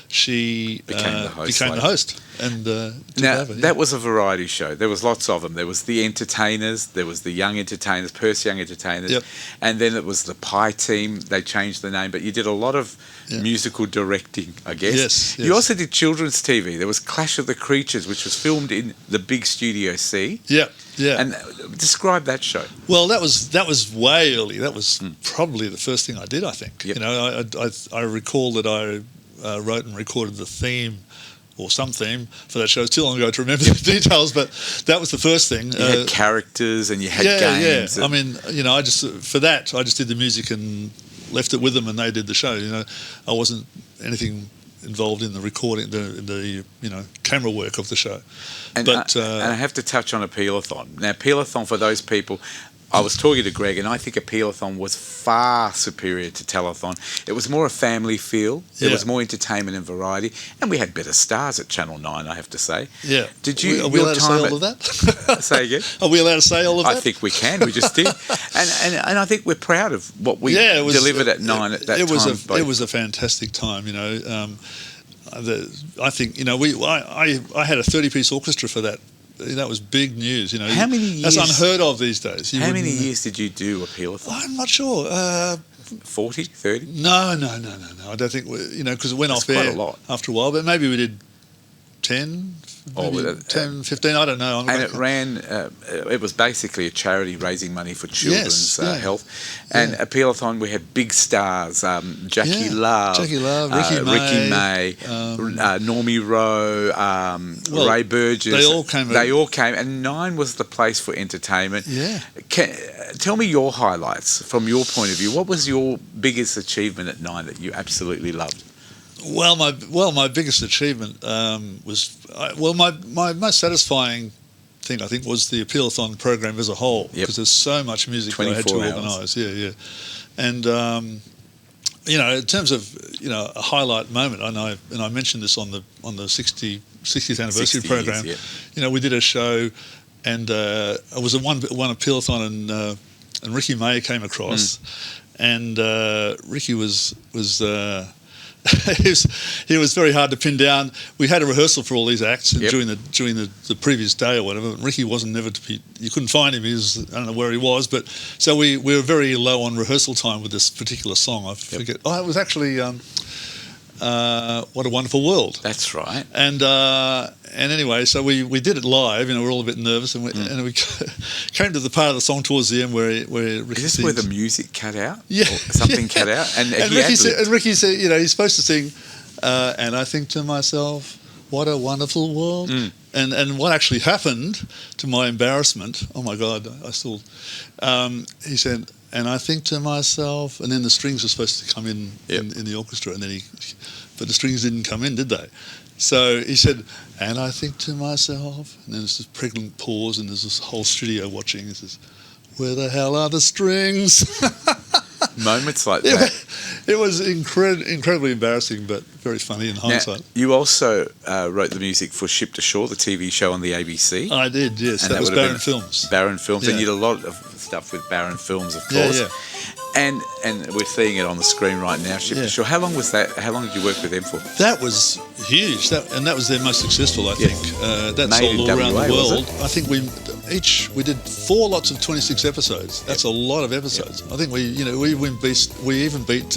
she Became the host became the later. host. And took Now, over, yeah. that was a variety show. There was lots of them. There was the entertainers, there was the young entertainers, Perth Young Entertainers, Yep. and then it was the Pie Team. They changed the name, but you did a lot of musical directing, I guess. Yes, You yes. also did children's TV. There was Clash of the Creatures, which was filmed in the big Studio C. Yeah, yeah. And describe that show. Well, that was way early. That was probably the first thing I did, I think. Yep. You know, I recall that I wrote and recorded the theme or some theme for that show. It's too long ago to remember the details, but that was the first thing. You had characters and you had games. Yeah. I mean, you know, I just did the music and left it with them, and they did the show. You know, I wasn't anything involved in the recording, the camera work of the show. And, But and I have to touch on Appeal-a-thon. Now, Appeal-a-thon, for those people, I was talking to Greg, and I think Appeal-a-thon was far superior to Telethon. It was more a family feel. There Yeah. was more entertainment and variety, and we had better stars at Channel 9, I have to say. Yeah. Did you? Are we your allowed to say time all of that? Say again. Are we allowed to say all of that? I think we can. We just did, and I think we're proud of what we it was, delivered at 9 at that time. It was a fantastic time. You know, I think I had a 30-piece orchestra for that. That was big news. You know, How many years? That's unheard of these days. How many years did you do Appeal-a-thon? I'm not sure. 40, 30? No. I don't think because it went That's off air quite a lot. after a while. But maybe we did 10. Oh, Maybe well, 10, 15, I don't know. And it ran, it was basically a charity raising money for children's health. And Appeal-a-thon, we had big stars, Jackie Love, Ricky May, Normie Rowe, Ray Burgess. They all came. And 9 was the place for entertainment. Yeah. Tell me your highlights from your point of view. What was your biggest achievement at 9 that you absolutely loved? Well, my biggest achievement was my most satisfying thing, I think, was the Appeal-a-thon program as a whole, because there's so much music that I had to 24 hours. organise. Yeah, and in terms of a highlight moment, and I mentioned this on the 60th anniversary 60 program. years, We did a show, and it was one Appeal-a-thon, and Ricky May came across, and Ricky was. he was very hard to pin down. We had a rehearsal for all these acts during the previous day or whatever. Ricky wasn't never to be. You couldn't find him. I don't know where he was. But so we were very low on rehearsal time with this particular song. I forget. Oh, it was actually What a Wonderful World. That's right. And anyway, so we did it live. We're all a bit nervous, and we came to the part of the song towards the end where Ricky Is this sings. where the music cut out? Yeah, or something cut out, and Ricky said, he's supposed to sing, and I think to myself, what a wonderful world. And what actually happened, to my embarrassment, oh my God, I still, he said, and I think to myself, and then the strings were supposed to come in the orchestra, and then but the strings didn't come in, did they? So he said, and I think to myself, and then there's this pregnant pause, and there's this whole studio watching. He says, where the hell are the strings? Moments like that. It was incredibly embarrassing, but very funny in hindsight. Now, you also wrote the music for Ship to Shore, the TV show on the ABC. I did, yes. And that was would have Barron been Films. Barron Films, Yeah. and you did a lot of stuff with Barron Films, of course. Yeah. And we're seeing it on the screen right now, Ship to Shore. How long was that? How long did you work with them for? That was huge, and that was their most successful, I think. That's Made all in around WA, the was world. it? I think we did 4 lots of 26 episodes. That's a lot of episodes. I think we even beat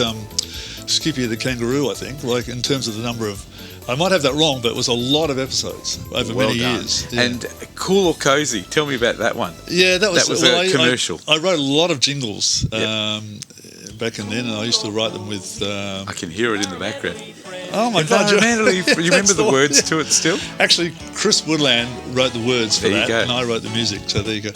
Skippy the Kangaroo. I think, like in terms of the number of. I might have that wrong, but it was a lot of episodes over Well many done. years. Yeah. And Cool or Cozy? Tell me about that one. Yeah, that was a commercial. I wrote a lot of jingles back in then, and I used to write them with. I can hear it in the background. Oh my God! Environmentally, you remember That's the words yeah. to it still? Actually, Chris Woodland wrote the words for There you that, go. and I wrote the music. So there you go.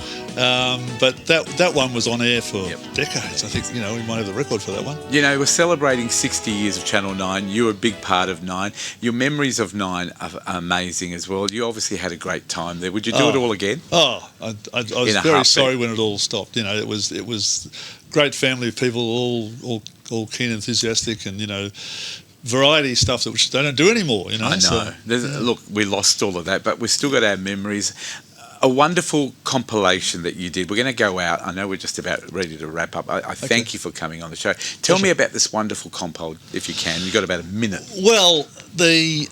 But that one was on air for decades. I think we might have the record for that one. You know, we're celebrating 60 years of Channel 9. You're a big part of 9. Your memories of 9 are amazing as well. You obviously had a great time there. Would you do it all again? Oh, I was In a very heartbeat. sorry when it all stopped. It was great family of people, all keen, enthusiastic, and variety stuff that which they don't do anymore. I know. So, Look, we lost all of that, but we've still got our memories. A wonderful compilation that you did. We're going to go out. I know we're just about ready to wrap up. I thank you for coming on the show. Tell me about this wonderful compile, if you can. You've got about a minute. Well, the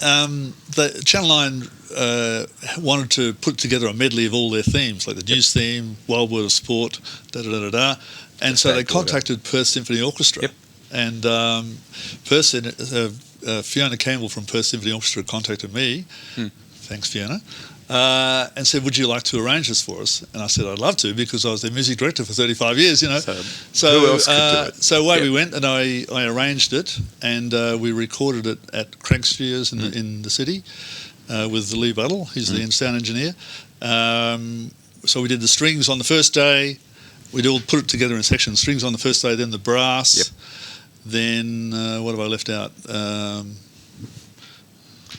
Channel 9 wanted to put together a medley of all their themes, like the news theme, Wild World of Sport, da-da-da-da-da. And so they contacted Perth Symphony Orchestra. Yep. And Perth said, Fiona Campbell from Perth Symphony Orchestra contacted me. Thanks, Fiona. And said, would you like to arrange this for us? And I said, I'd love to, because I was their music director for 35 years, So who else could do it? So away Yep. we went, and I arranged it, and we recorded it at Crank Studios in the city with Lee Buttle. He's the sound engineer. So we did the strings on the first day. We'd all put it together in sections. Strings on the first day, then the brass. Yep. Then what have I left out?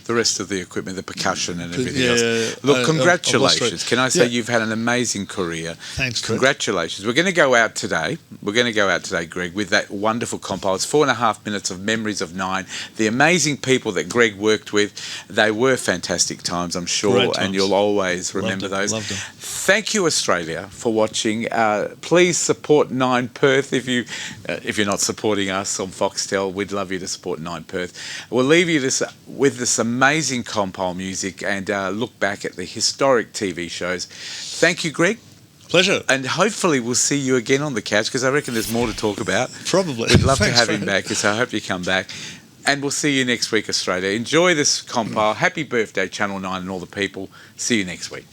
The rest of the equipment, the percussion and everything Yeah, else. Look, I've congratulations. lost Can I say Yeah. you've had an amazing career? Thanks, Greg. Congratulations. We're going to go out today. Greg, with that wonderful compile. It's 4.5 minutes of memories of 9. The amazing people that Greg worked with, they were fantastic times, I'm sure, Great and times. you'll always remember those. Loved them. Thank you, Australia, for watching. Please support 9 Perth. If you're not supporting us on Foxtel, we'd love you to support 9 Perth. We'll leave you with this amazing compile music and look back at the historic TV shows. Thank you, Greg. Pleasure. And hopefully we'll see you again on the couch, because I reckon there's more to talk about. Probably. We'd love to Thanks, have him Fred. back, so I hope you come back. And we'll see you next week, Australia. Enjoy this compile. Happy birthday, Channel 9 and all the people. See you next week.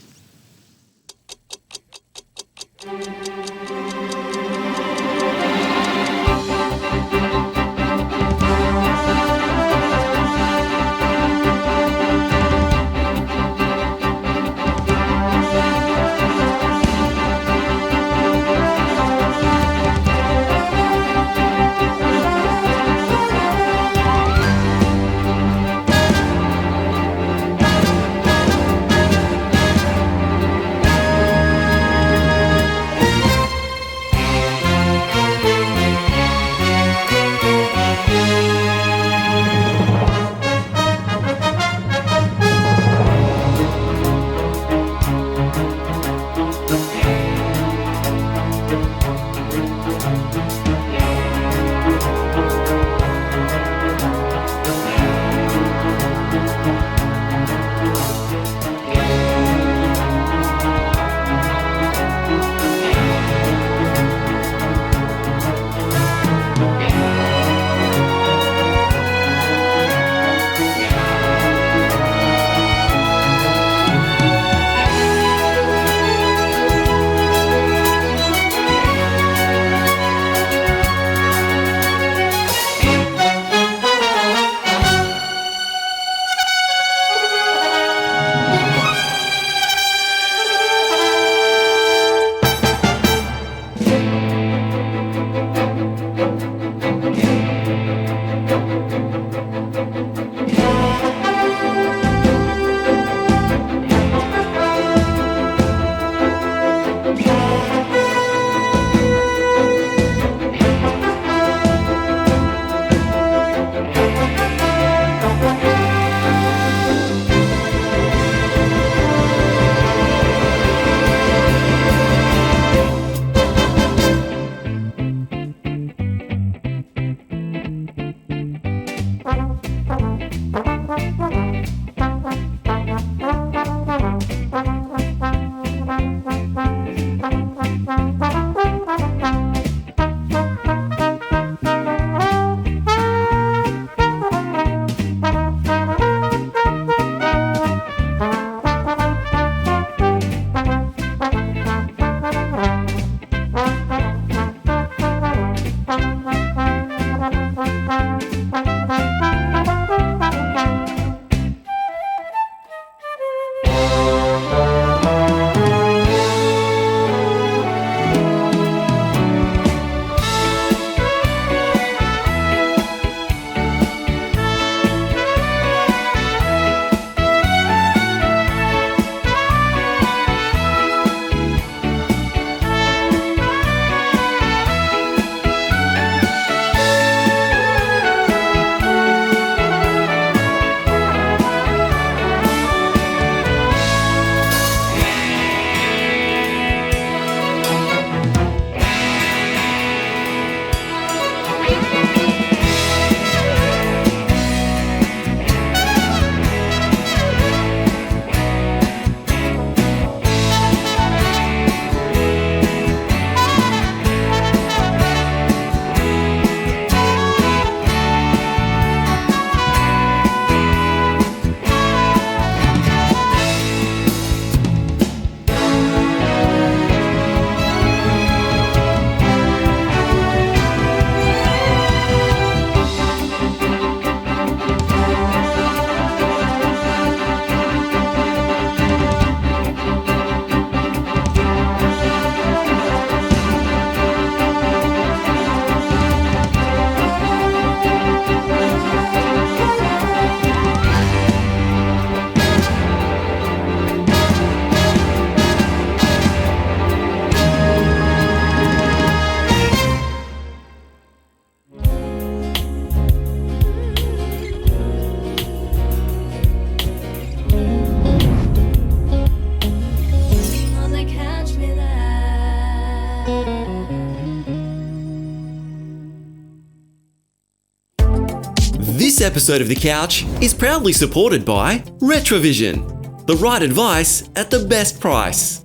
This episode of The Couch is proudly supported by Retrovision, the right advice at the best price.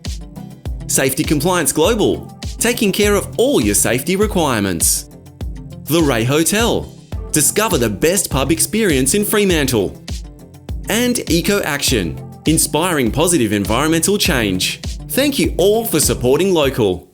Safety Compliance Global, taking care of all your safety requirements. The Ray Hotel, discover the best pub experience in Fremantle. And Eco Action, inspiring positive environmental change. Thank you all for supporting local.